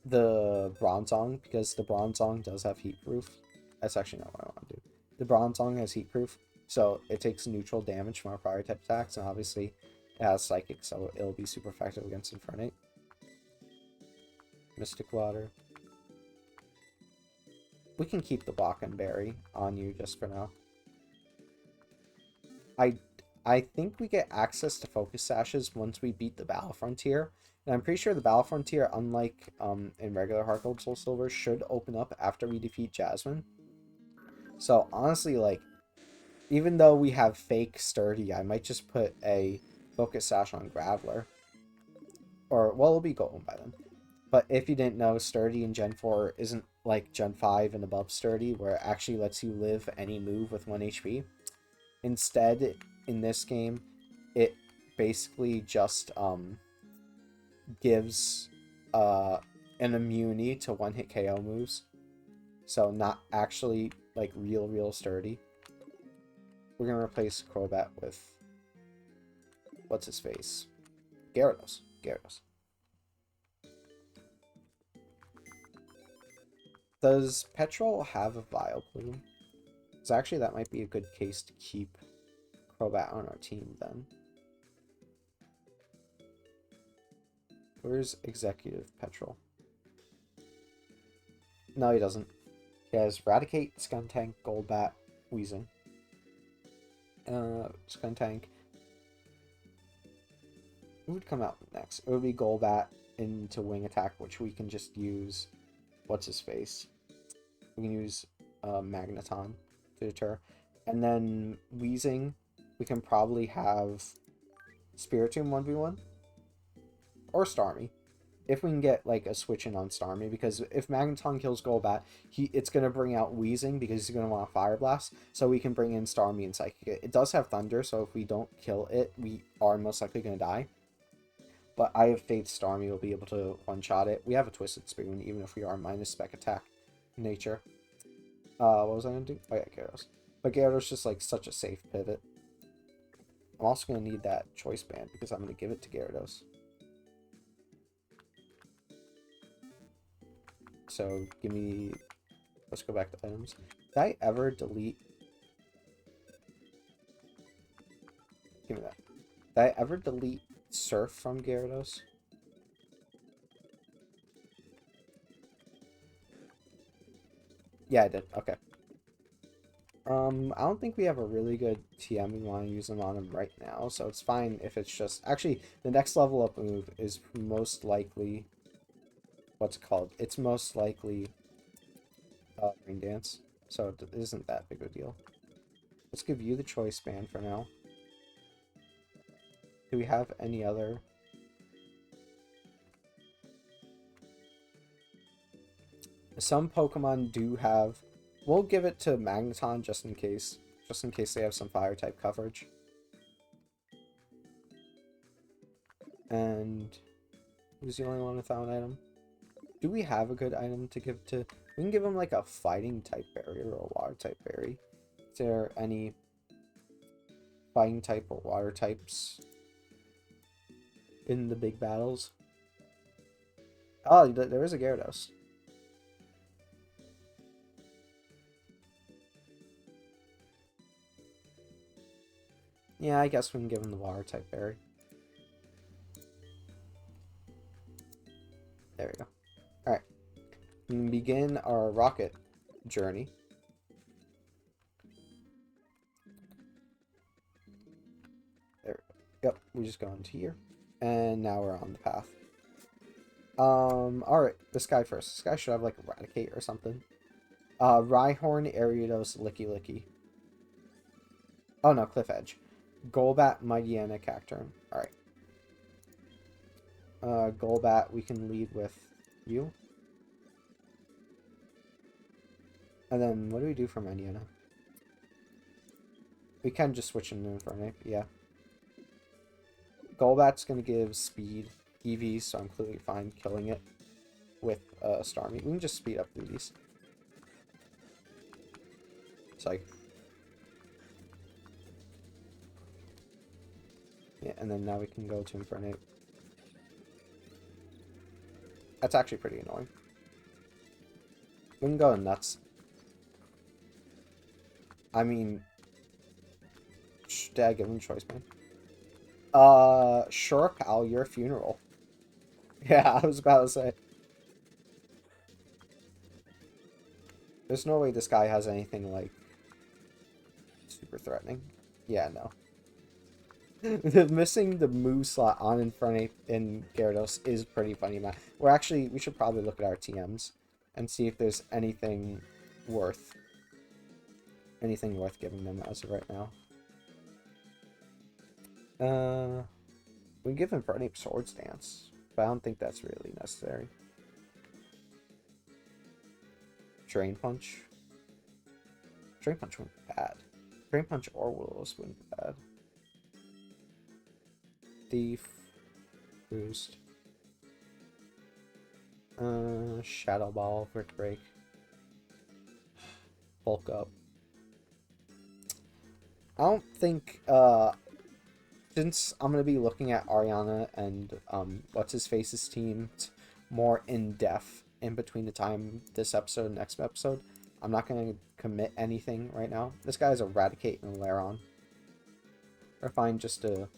the Bronzong, because the Bronzong does have Heat Proof. That's actually not what I want to do. The Bronzong has Heat Proof, so it takes neutral damage from our fire type attacks, and obviously it has Psychic, so it'll be super effective against Infernape. Mystic Water. We can keep the Block and Berry on you just for now. I think we get access to Focus Sashes once we beat the Battle Frontier. And I'm pretty sure the Battle Frontier, unlike in regular Heart Gold Soul Silver, should open up after we defeat Jasmine. So honestly, like, even though we have fake Sturdy, I might just put a Focus Sash on Graveler. Or, well, it'll be golden by then. But if you didn't know, Sturdy in Gen 4 isn't like Gen 5 and above Sturdy, where it actually lets you live any move with 1 HP. Instead, in this game, it basically just gives an immunity to 1-hit KO moves. So not actually like real Sturdy. We're gonna replace Crobat with what's his face? Gyarados. Does Petrol have a Vileplume? Because actually that might be a good case to keep Crobat on our team then. Where's Executive Petrol? No, he doesn't. He has Raticate, Skuntank, Golbat, Weezing. Skuntank. Who would come out next? It would be Golbat into Wing Attack, which we can just use... What's his face? We can use Magneton to deter. And then Weezing, we can probably have Spiritomb 1v1. Or Starmie. If we can get like a switch in on Starmie, because if Magneton kills Golbat, it's going to bring out Weezing because he's going to want a Fire Blast, so we can bring in Starmie and Psychic. It does have Thunder, so if we don't kill it, we are most likely going to die. But I have faith Starmie will be able to one-shot it. We have a Twisted Spoon, even if we are minus Spec Attack nature. What was I going to do? Oh yeah, Gyarados. But Gyarados is just like such a safe pivot. I'm also going to need that Choice Band because I'm going to give it to Gyarados. So give me, let's go back to items. Did I ever delete? Give me that. Did I ever delete Surf from Gyarados? Yeah, I did. Okay. I don't think we have a really good TM we want to use them on him right now, so it's fine if it's just... Actually, the next level up move is most likely... What's it called? It's most likely Rain Dance, so it isn't that big of a deal. Let's give you the choice band for now. Do we have any other... Some Pokemon do have... We'll give it to Magneton just in case. Just in case they have some fire-type coverage. And... Who's the only one without an item? Do we have a good item to give to... We can give him like a fighting-type berry or a water-type berry. Is there any fighting-type or water types in the big battles? Oh, there is a Gyarados. Yeah, I guess we can give him the water type berry. There we go. Alright. We can begin our rocket journey. There we go. Yep, we just go into here. And now we're on the path. Alright, this guy first. This guy should have like Eradicate or something. Rhyhorn, Ariados, Licky Licky. Oh no, Cliff Edge. Golbat, Mightyena, Cacturne. Alright. Golbat, we can lead with you. And then, what do we do for Mightyena? We can just switch into Infernape, yeah. Golbat's gonna give speed EV, so I'm completely fine killing it with Starmie. We can just speed up through these. Psych. Yeah, and then now we can go to Infernape. That's actually pretty annoying. We can go nuts. I mean... Did I give him a choice, man? Sure, pal, your funeral. Yeah, I was about to say. There's no way this guy has anything, like, super threatening. Yeah, no. Missing the move slot on Infernape in Gyarados is pretty funny, man. We should probably look at our TMs and see if there's anything worth giving them as of right now. We give Infernape Swords Dance, but I don't think that's really necessary. Drain Punch. Drain Punch wouldn't be bad. Drain Punch or Will-O-Wisp wouldn't be bad. Thief. Boost. Shadow Ball, Brick Break. Bulk Up. I don't think, since I'm going to be looking at Ariana and, What's-His-Face's team more in depth in between the time this episode and next episode, I'm not going to commit anything right now. This guy has Eradicate and Laron. We're fine just to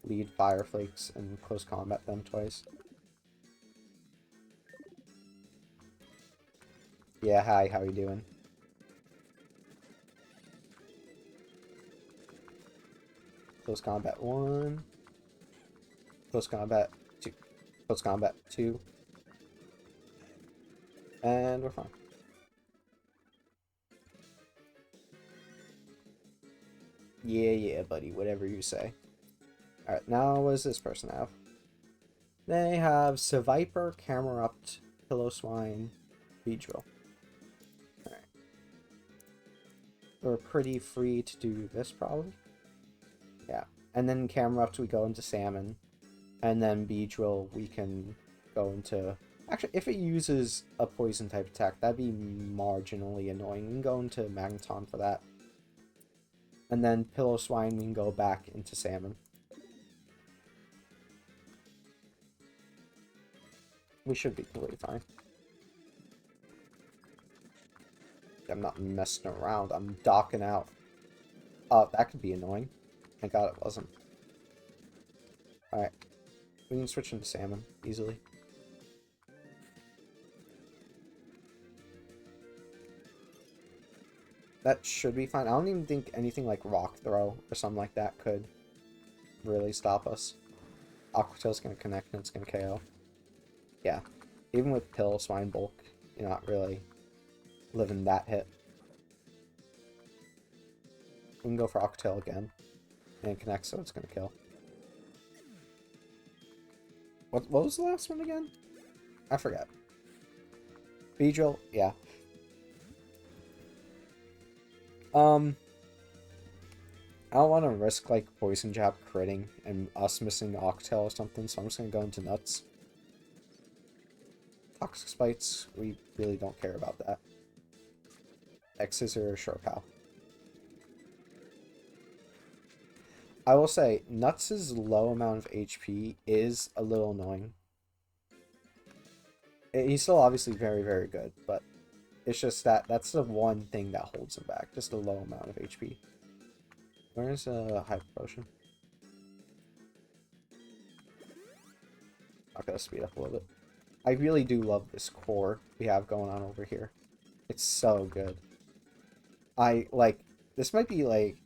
lead Fire Flakes and close combat them twice. Yeah, hi, how you doing? Close combat 1. Close combat 2. Close combat 2. And we're fine. Yeah, buddy, whatever you say. Alright, now what does this person have? They have Seviper, Camerupt, Pillow-Swine, Beedrill. Alright. We're pretty free to do this, probably. Yeah. And then Camerupt, we go into Salmon. And then Beedrill, we can go into... Actually, if it uses a Poison-type attack, that'd be marginally annoying. We can go into Magneton for that. And then Pillow-Swine, we can go back into Salmon. We should be completely fine. I'm not messing around. I'm docking out. Oh, that could be annoying. Thank God it wasn't. Alright. We can switch into Salmon easily. That should be fine. I don't even think anything like Rock Throw or something like that could really stop us. Aqua Tail's gonna connect and it's gonna KO. Yeah. Even with Pill, Swine Bulk, you're not really living that hit. We can go for Aqua Tail again. And it connects, so it's gonna kill. What was the last one again? I forget. Beedrill, yeah. I don't want to risk like Poison Jab critting and us missing Octail or something, so I'm just gonna go into Nuts. Toxic Spites, we really don't care about that. X's are Sure Pow. I will say, Nuts' low amount of HP is a little annoying. He's still obviously very, very good, but it's just that's the one thing that holds him back, just a low amount of HP. Where's a Hyper Potion? Not gonna speed up a little bit. I really do love this core we have going on over here. It's so good. This might be like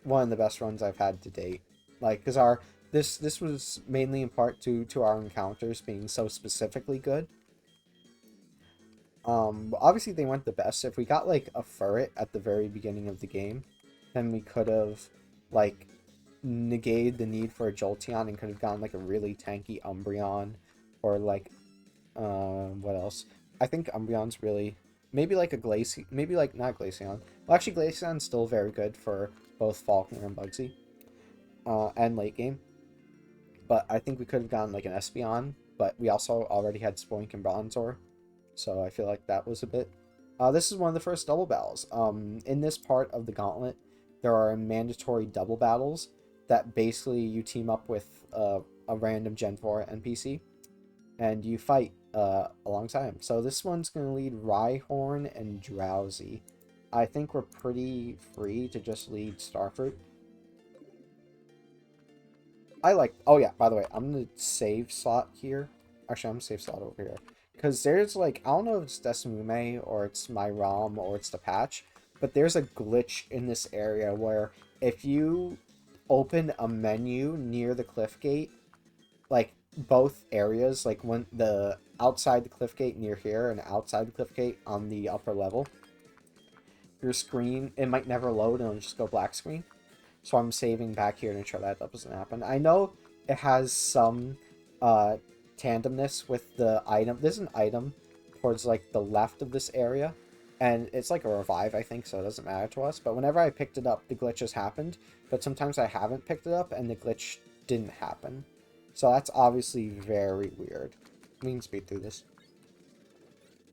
one of the best runs I've had to date. Like, cause this was mainly in part due to our encounters being so specifically good. Obviously they weren't the best. If we got like a Furret at the very beginning of the game, then we could have like negated the need for a Jolteon and could have gotten like a really tanky Umbreon, or like what else? I think Umbreon's really maybe like a Glaceon, maybe like not Glaceon. Well, actually Glaceon's still very good for both Falkner and Bugsy, and late game. But I think we could have gotten like an Espeon, but we also already had Spoink and Bronzor. So I feel like that was a bit... this is one of the first double battles. In this part of the gauntlet, there are mandatory double battles that basically you team up with a random Gen 4 NPC, and you fight alongside him. So this one's going to lead Rhyhorn and Drowsy. I think we're pretty free to just lead Starfruit. Oh yeah, by the way, I'm going to save slot here. Actually, I'm going to save slot over here. Because there's like, I don't know if it's Decimume or it's my ROM or it's the patch, but there's a glitch in this area where if you open a menu near the cliff gate, like both areas, like when the outside the cliff gate near here and outside the cliff gate on the upper level, your screen, it might never load and it'll just go black screen. So I'm saving back here to ensure that doesn't happen. I know it has some tandomness with the item. There's an item towards like the left of this area, and it's like a revive, I think, so it doesn't matter to us. But whenever I picked it up, the glitch has happened. But sometimes I haven't picked it up and the glitch didn't happen. So that's obviously very weird. We can speed through this.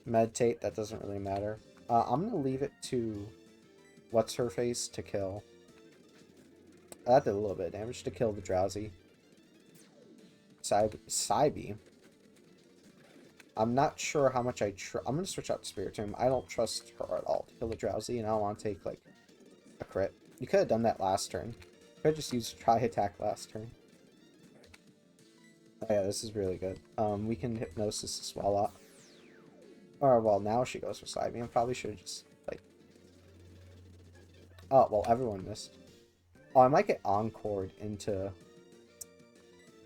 Meditate, that doesn't really matter. I'm gonna leave it to what's her face to kill. That did a little bit of damage to kill the Drowsy. Psybe. I'm not sure how much I'm going to switch out to Spiritomb. I don't trust her at all to kill the Drowsy, and I don't want to take, like, a crit. You could have done that last turn. You could have just used Try Attack last turn. Oh yeah, this is really good. We can Hypnosis the Swallow. Or, well, now she goes for Psybe. I probably should have just, like... Oh, well, everyone missed. Oh, I might get Encored into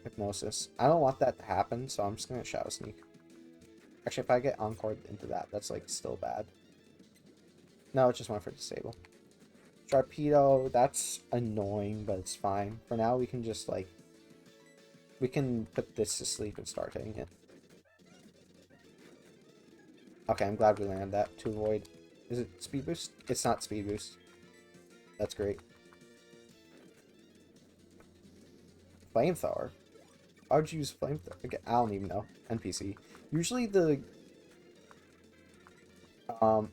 Hypnosis. I don't want that to happen, so I'm just going to Shadow Sneak. Actually, if I get Encored into that, that's, like, still bad. No, it's just one for Disable. Sharpedo, that's annoying, but it's fine. For now, we can just, like... We can put this to sleep and start hitting it. Okay, I'm glad we landed that to avoid... Is it Speed Boost? It's not Speed Boost. That's great. Flamethrower? Why would you use Flamethrower? Okay, I don't even know. NPC. Usually the...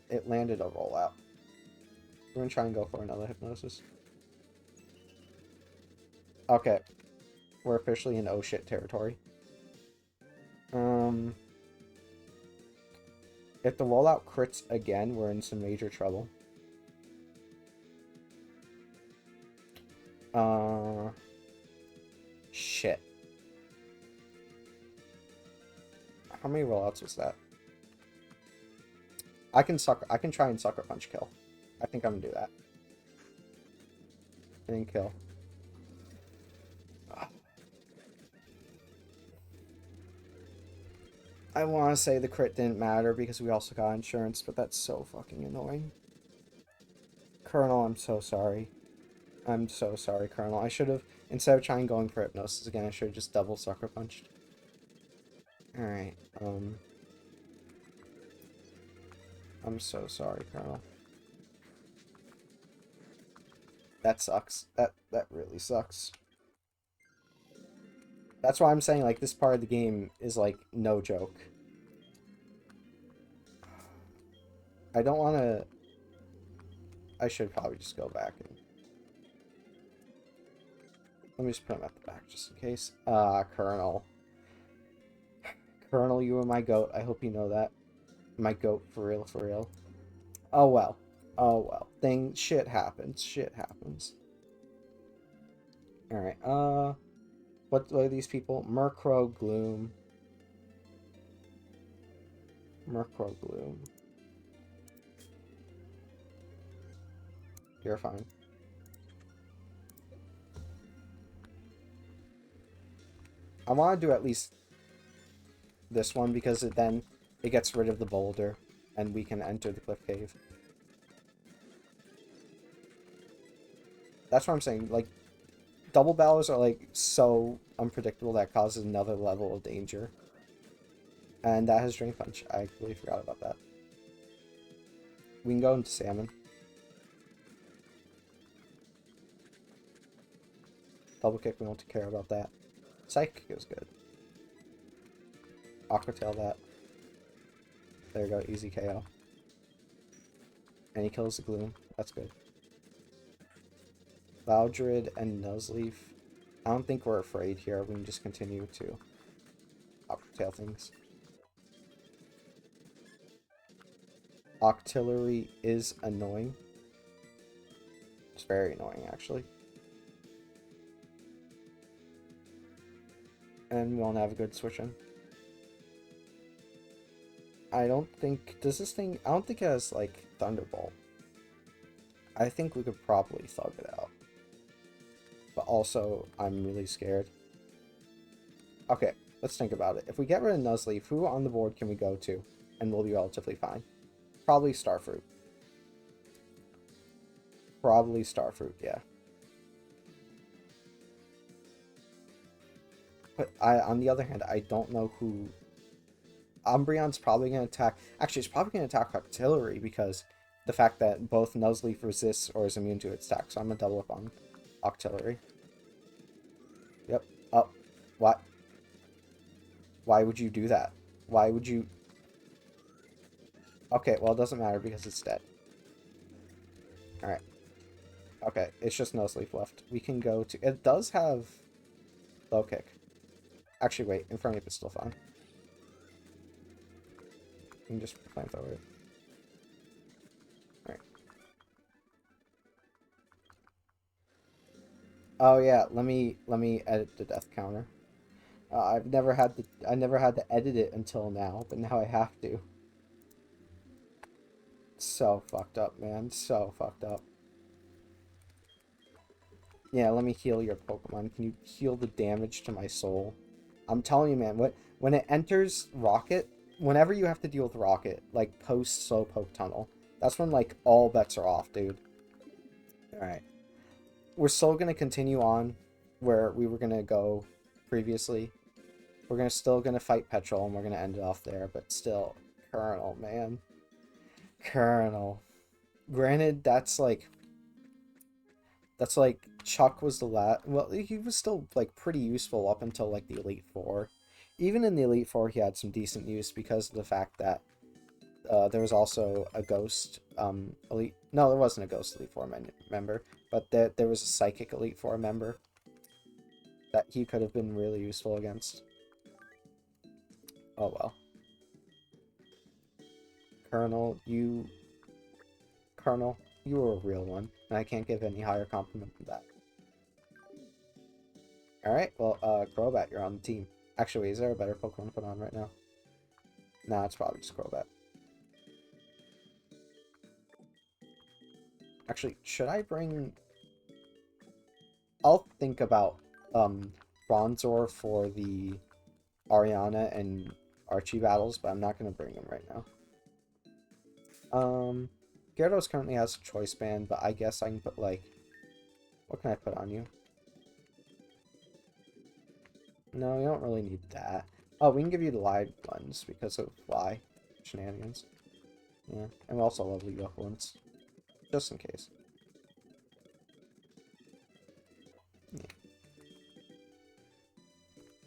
it landed a rollout. We're gonna try and go for another Hypnosis. Okay. We're officially in oh shit territory. If the rollout crits again, we're in some major trouble. Shit. How many rollouts was that? I can try and Sucker Punch kill. I think I'm gonna do that. And then kill. I want to say the crit didn't matter because we also got insurance, but that's so fucking annoying. Colonel, I'm so sorry. I'm so sorry, Colonel. I should have, instead of trying going for hypnosis again, I should have just double sucker punched. Alright, I'm so sorry, Colonel. That sucks. That really sucks. That's why I'm saying, like, this part of the game is, like, no joke. I don't want to... I should probably just go back and... Let me just put him at the back, just in case. Colonel. Colonel, you are my goat. I hope you know that. My goat, for real, for real. Oh, well. Oh, well. Shit happens. Shit happens. Alright, what are these people? Murkrow, Gloom. Murkrow, Gloom. You're fine. I want to do at least this one because then it gets rid of the boulder and we can enter the cliff cave. That's what I'm saying. Like, double battles are like so unpredictable that causes another level of danger. And that has Drain Punch. I really forgot about that. We can go into Salmon. Double Kick, we don't care about that. Psychic is good. Aqua Tail that. There we go, easy KO. And he kills the Gloom. That's good. Loudred and Nuzleaf. I don't think we're afraid here. We can just continue to Aqua Tail things. Octillery is annoying. It's very annoying, actually. And we won't have a good switch in. I don't think... Does this thing... I don't think it has, like, Thunderbolt. I think we could probably thug it out. But also, I'm really scared. Okay, let's think about it. If we get rid of Nuzleaf, who on the board can we go to? And we'll be relatively fine. Probably Starfruit. Probably Starfruit, yeah. But on the other hand, I don't know who... Umbreon's probably going to attack... Actually, it's probably going to attack Octillery because the fact that both Nuzleaf resists or is immune to its attack. So I'm going to double up on Octillery. Yep. Oh. What? Why would you do that? Why would you... Okay, well, it doesn't matter because it's dead. Alright. Okay, it's just Nuzleaf left. We can go to... It does have low kick. Actually, wait. Infernape is still fine. You can just flamethrower it. Alright. Oh yeah, let me edit the death counter. I never had to edit it until now, but now I have to. So fucked up, man. So fucked up. Yeah, let me heal your Pokemon. Can you heal the damage to my soul? I'm telling you, man, when it enters Rocket, whenever you have to deal with Rocket, like post Slowpoke Tunnel, that's when like all bets are off, dude. Alright. We're still gonna continue on where we were gonna go previously. We're still gonna fight Petrol and we're gonna end it off there, but still, Colonel, man. Colonel. Granted, that's like Chuck was the last. Well, he was still like pretty useful up until like the Elite Four. Even in the Elite Four, he had some decent use because of the fact that there was also a Ghost Elite. No, there wasn't a Ghost Elite Four member, but there was a Psychic Elite Four member that he could have been really useful against. Oh well. Colonel, you were a real one, and I can't give any higher compliment than that. Alright, well, Crobat, you're on the team. Actually, is there a better Pokemon to put on right now? Nah, it's probably just Crobat. Actually, should I bring... I'll think about Bronzor for the Ariana and Archie battles, but I'm not going to bring them right now. Gyarados currently has a choice band, but I guess I can put, like... What can I put on you? No, you don't really need that. Oh, we can give you the live ones because of fly shenanigans. Yeah, and we also love League ones, just in case. Yeah.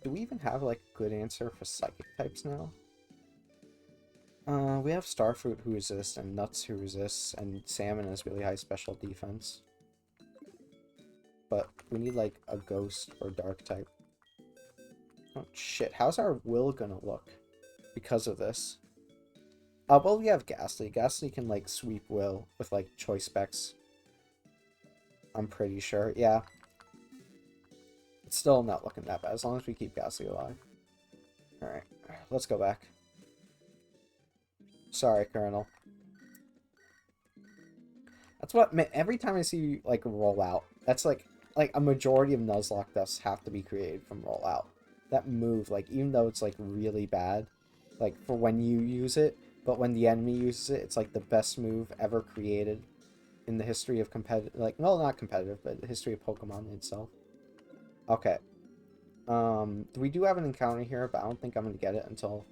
Do we even have, like, a good answer for psychic types now? We have Starfruit who resists, and Nuts who resists, and Salmon has really high special defense. But we need, like, a Ghost or Dark type. Oh, shit. How's our Will gonna look because of this? Well, we have Ghastly. Ghastly can, like, sweep Will with, like, choice specs. I'm pretty sure. Yeah. It's still not looking that bad, as long as we keep Ghastly alive. Alright. Let's go back. Sorry, Colonel. That's what... Every time I see you, like, roll out, that's, like a majority of Nuzlocke deaths have to be created from rollout. That move, like, even though it's, like, really bad, like, for when you use it, but when the enemy uses it, it's, like, the best move ever created in the history of competitive, like, well, not competitive, but the history of Pokemon itself. Okay. We do have an encounter here, but I don't think I'm going to get it until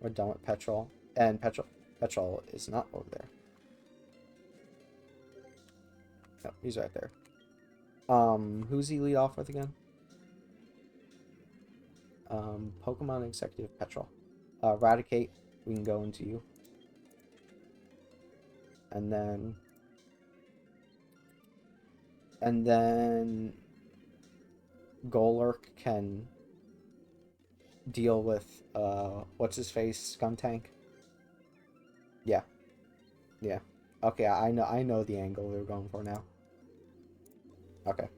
we're done with Petrol. And Petrol is not over there. No, he's right there. Who's he lead off with again? Pokemon Executive Petrol. Eradicate, we can go into you. And then Golurk can deal with what's his face, Skuntank. Yeah. Yeah. Okay, I know the angle we were going for now. Okay.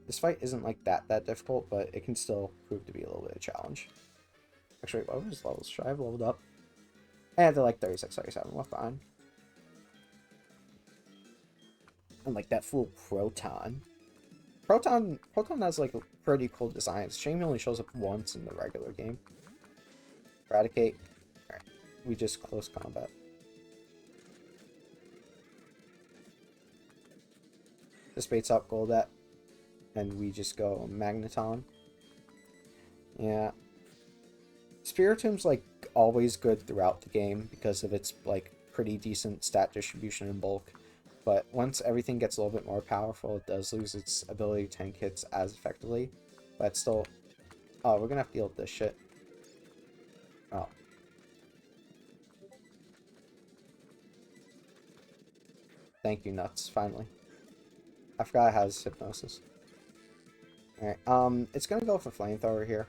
This fight isn't like that difficult, but it can still prove to be a little bit of a challenge. Actually, what was levels? Should I have leveled up? And they're like 36, 37. We're fine. And like that full Proton. Proton has like a pretty cool design. It's shame he only shows up once in the regular game. Eradicate. Alright. We just close combat. This baits up Goldet. And we just go Magneton. Yeah. Spiritom's like always good throughout the game because of its like pretty decent stat distribution in bulk. But once everything gets a little bit more powerful, it does lose its ability to tank hits as effectively. But still... Oh, we're gonna have to deal with this shit. Oh. Thank you, Nuts, finally. I forgot it has Hypnosis. Alright, it's gonna go for Flamethrower here.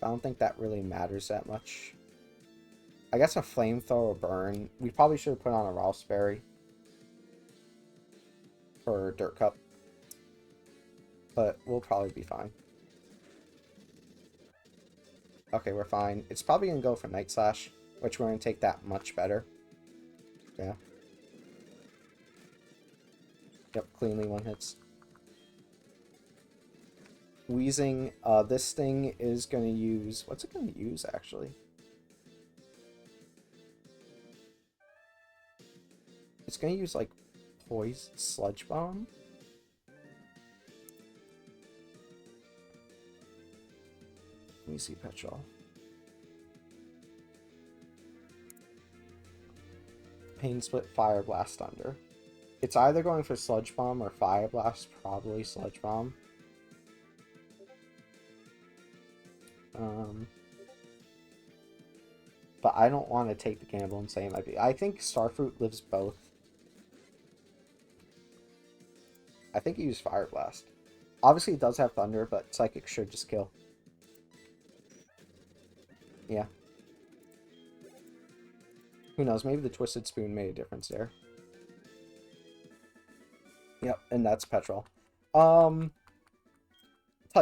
I don't think that really matters that much. I guess a Flamethrower burn. We probably should have put on a Raspberry for Dirt Cup. But we'll probably be fine. Okay, we're fine. It's probably going to go for Night Slash, which we're going to take that much better. Yeah. Yep, cleanly one hits. Wheezing, this thing is going to use... What's it going to use, actually? It's going to use, like, Poison Sludge Bomb? Let me see Petrol. Pain Split, Fire Blast, Thunder. It's either going for Sludge Bomb or Fire Blast, probably Sludge Bomb. But I don't want to take the gamble and say it might be. I think Starfruit lives both. I think he used Fire Blast. Obviously it does have Thunder, but Psychic should just kill. Yeah. Who knows, maybe the Twisted Spoon made a difference there. Yep, and that's Petrol. Tell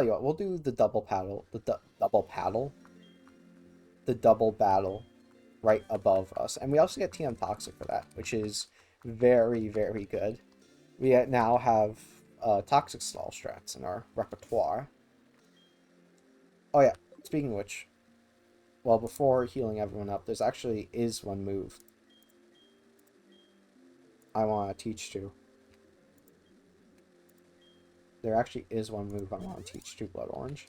you what, we'll do the double paddle. The double paddle? The double battle right above us. And we also get TM Toxic for that, which is very, very good. We now have Toxic Stall strats in our repertoire. Oh yeah, speaking of which, well, before healing everyone up, there's actually is one move I want to teach to. There actually is one move I want to teach to Blood Orange.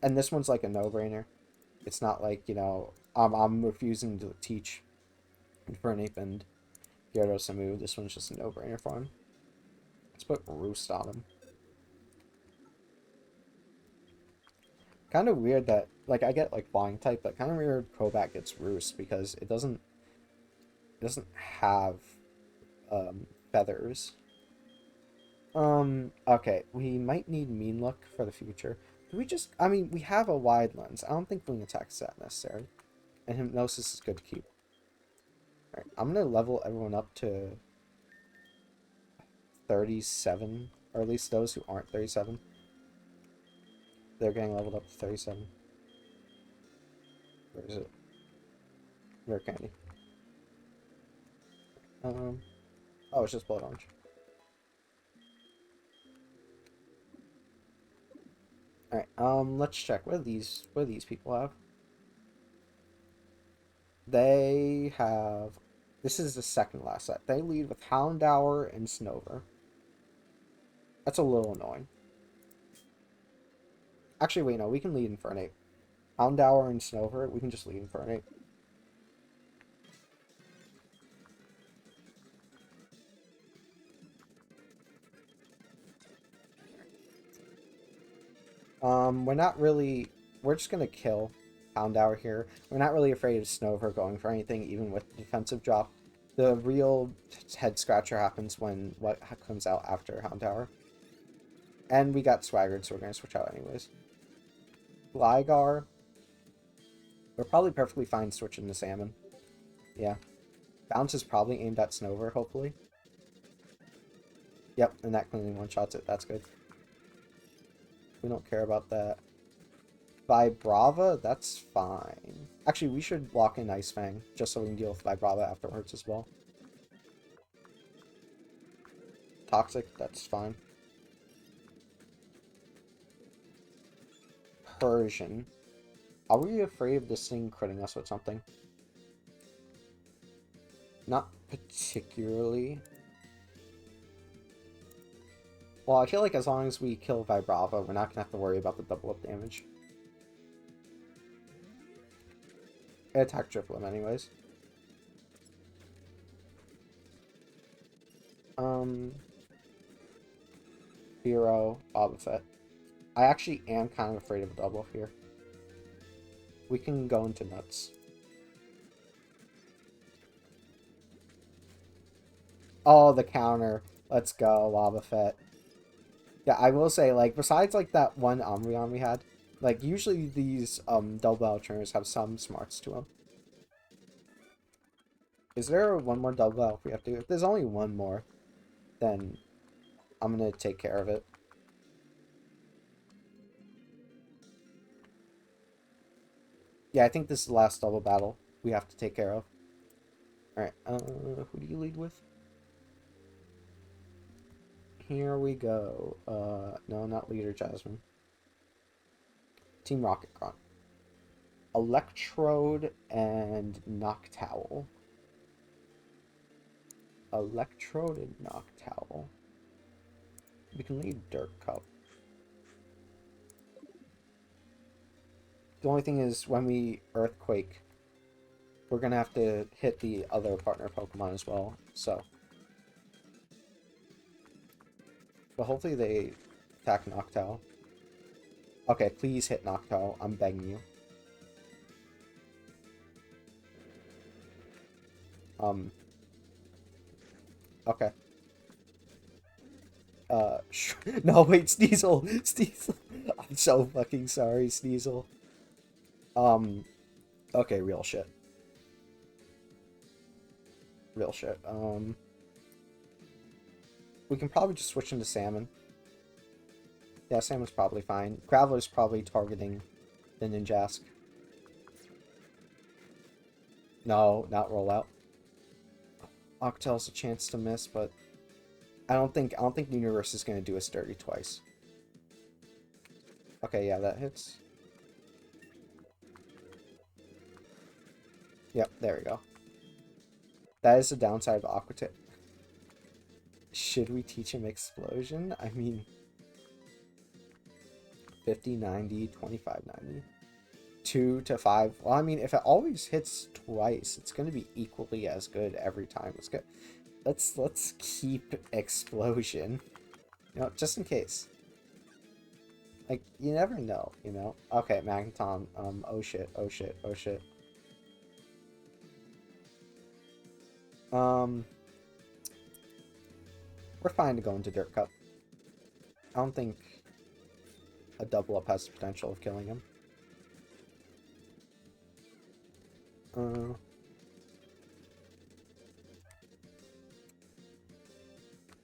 And this one's like a no-brainer. It's not like, you know, I'm refusing to teach Infernape and Gyarados a move. This one's just a no-brainer for him. Let's put Roost on him. Kind of weird that, like, I get, like, Flying type, but kind of weird Crobat gets Roost because it doesn't have, feathers. Okay, we might need Mean Look for the future. Do we just, I mean, we have a wide lens. I don't think Wing Attack's that necessary. And Hypnosis is good to keep. Alright, I'm gonna level everyone up to 37, or at least those who aren't 37. They're getting leveled up to 37. Where is it? Rare Candy. Oh, it's just Blood Orange. Alright, let's check. What do these people have? They have... This is the second last set. They lead with Houndour and Snover. That's a little annoying. Actually, wait, no, we can lead Infernape. Houndour and Snover, we can just lead Infernape. We're not really... We're just gonna kill Houndour here. We're not really afraid of Snover going for anything, even with the defensive drop. The real head scratcher happens when what comes out after Houndour. And we got Swaggered, so we're gonna switch out anyways. Gligar. We're probably perfectly fine switching to Salmon. Yeah. Bounce is probably aimed at Snover, hopefully. Yep, and that cleanly one-shots it. That's good. We don't care about that. Vibrava, that's fine. Actually, we should lock in Ice Fang, just so we can deal with Vibrava afterwards as well. Toxic, that's fine. Persian. Are we afraid of this thing critting us with something? Not particularly. Well, I feel like as long as we kill Vibrava, we're not going to have to worry about the double up damage. I attack triple him anyways. Hero, Boba Fett. I actually am kind of afraid of a double here. We can go into nuts. Oh, the counter. Let's go, Boba Fett. Yeah, I will say, like, besides, like, that one Umbreon we had, like, usually these, double battle trainers have some smarts to them. Is there one more double battle we have to do? If there's only one more, then I'm gonna take care of it. Yeah, I think this is the last double battle we have to take care of. Alright, who do you lead with? Here we go. No, not Leader Jasmine. Team Rocket Grunt. Electrode and Noctowl. Electrode and Noctowl. We can lead Dirt Cup. The only thing is, when we Earthquake, we're gonna have to hit the other partner Pokemon as well, so. But hopefully they attack Noctowl. Okay, please hit Noctowl. I'm begging you. Okay. No, wait, Sneasel! Sneasel! I'm so fucking sorry, Sneasel. Okay, real shit. Real shit. We can probably just switch into Salmon. Yeah, Salmon's probably fine. Graveler's probably targeting the Ninjask. No, not rollout. Octel's a chance to miss, but I don't think Universe is gonna do us dirty twice. Okay, yeah, that hits. Yep, there we go. That is the downside of Aqua Tip. Should we teach him Explosion? I mean, 50, 90, 25, 90. 2 to 5. Well, I mean, if it always hits twice, it's going to be equally as good every time. Let's go. Let's keep Explosion. You know, just in case. Like, you never know, you know? Okay, Magneton. Oh shit, oh shit, oh shit. We're fine to go into Dirt Cup. I don't think a double up has the potential of killing him.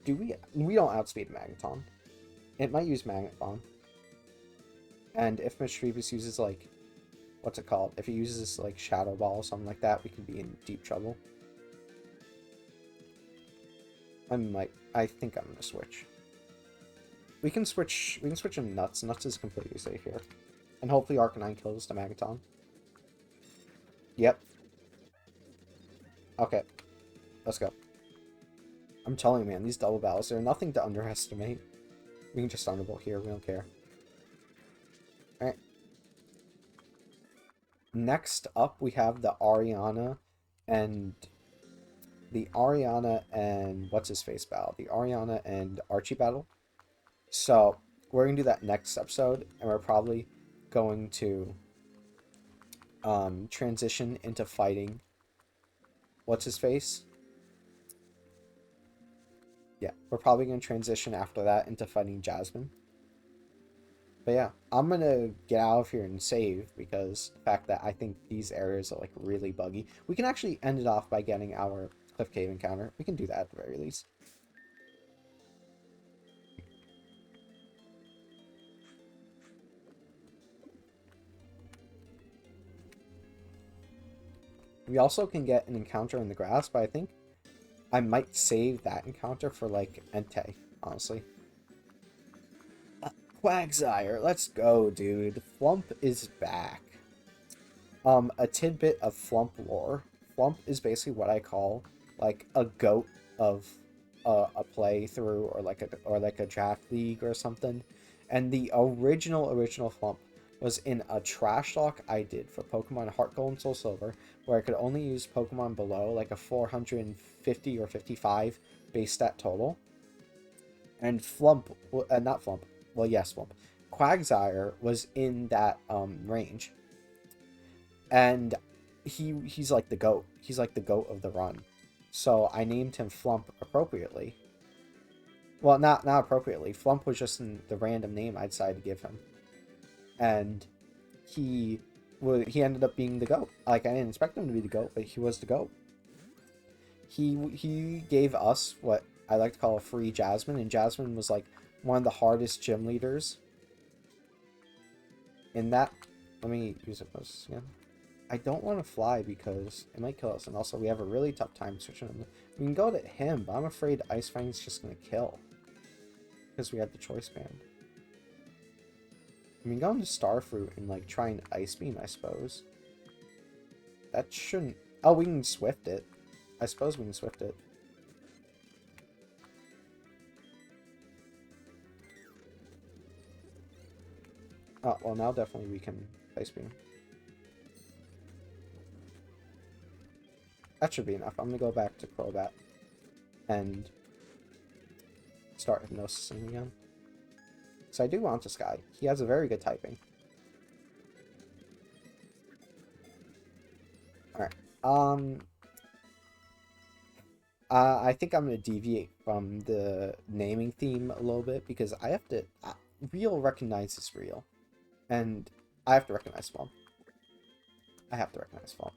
We don't outspeed Magneton. It might use Magnet Bomb. And if Mischievous uses, like, what's it called? If it uses, like, Shadow Ball or something like that, we could be in deep trouble. I think I'm gonna switch. We can switch him Nuts. Nuts is completely safe here. And hopefully Arcanine kills the Magneton. Yep. Okay. Let's go. I'm telling you, man, these double battles, they're nothing to underestimate. We can just Thunderbolt here, we don't care. Alright. Next up, we have the Ariana and what's-his-face battle. The Ariana and Archie battle. So, we're going to do that next episode, and we're probably going to transition into fighting what's-his-face. Yeah, we're probably going to transition after that into fighting Jasmine. But yeah, I'm going to get out of here and save because the fact that I think these areas are like really buggy. We can actually end it off by getting our Cliff Cave encounter. We can do that at the very least. We also can get an encounter in the grass, but I think I might save that encounter for like Entei, honestly. Quagsire, let's go, dude. Flump is back. A tidbit of Flump lore. Flump is basically what I call like a goat of a playthrough or like a draft league or something. And the original Flump was in a trash talk I did for Pokemon Heart Gold and Soul Silver, where I could only use Pokemon below like a 450 or 55 base stat total. And Flump, not Flump, well, yes, Flump. Quagsire was in that range. And he's like the GOAT. He's like the GOAT of the run. So I named him Flump appropriately. Well, not appropriately. Flump was just the random name I decided to give him. And he ended up being the GOAT. Like, I didn't expect him to be the GOAT, but he was the GOAT. He gave us what I like to call a free Jasmine, and Jasmine was like one of the hardest gym leaders in that. Let me use it most again. I don't want to fly because it might kill us, and also we have a really tough time switching them. We can go to him, but I'm afraid Ice Fang's just going to kill because we have the choice band. I mean, go into Starfruit and like try and Ice Beam, I suppose. That shouldn't... Oh, we can Swift it. I suppose we can Swift it. Oh, well, now definitely we can Ice Beam. That should be enough. I'm going to go back to Crobat and start Hypnosising again. So I do want this guy. He has a very good typing. Alright. I think I'm going to deviate from the naming theme a little bit because I have to... real recognizes real. And I have to recognize Flump. I have to recognize Flump.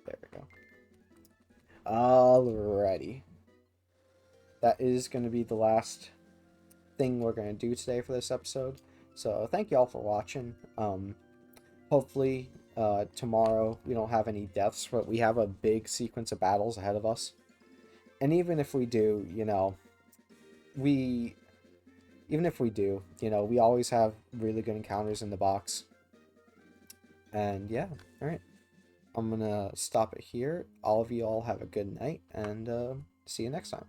There we go. Alrighty. That is going to be the last thing we're going to do today for this episode. So thank you all for watching. Hopefully tomorrow we don't have any deaths, but we have a big sequence of battles ahead of us. And even if we do, we even if we do, we always have really good encounters in the box. And yeah, all right. I'm gonna stop it here. All of you all have a good night, and see you next time.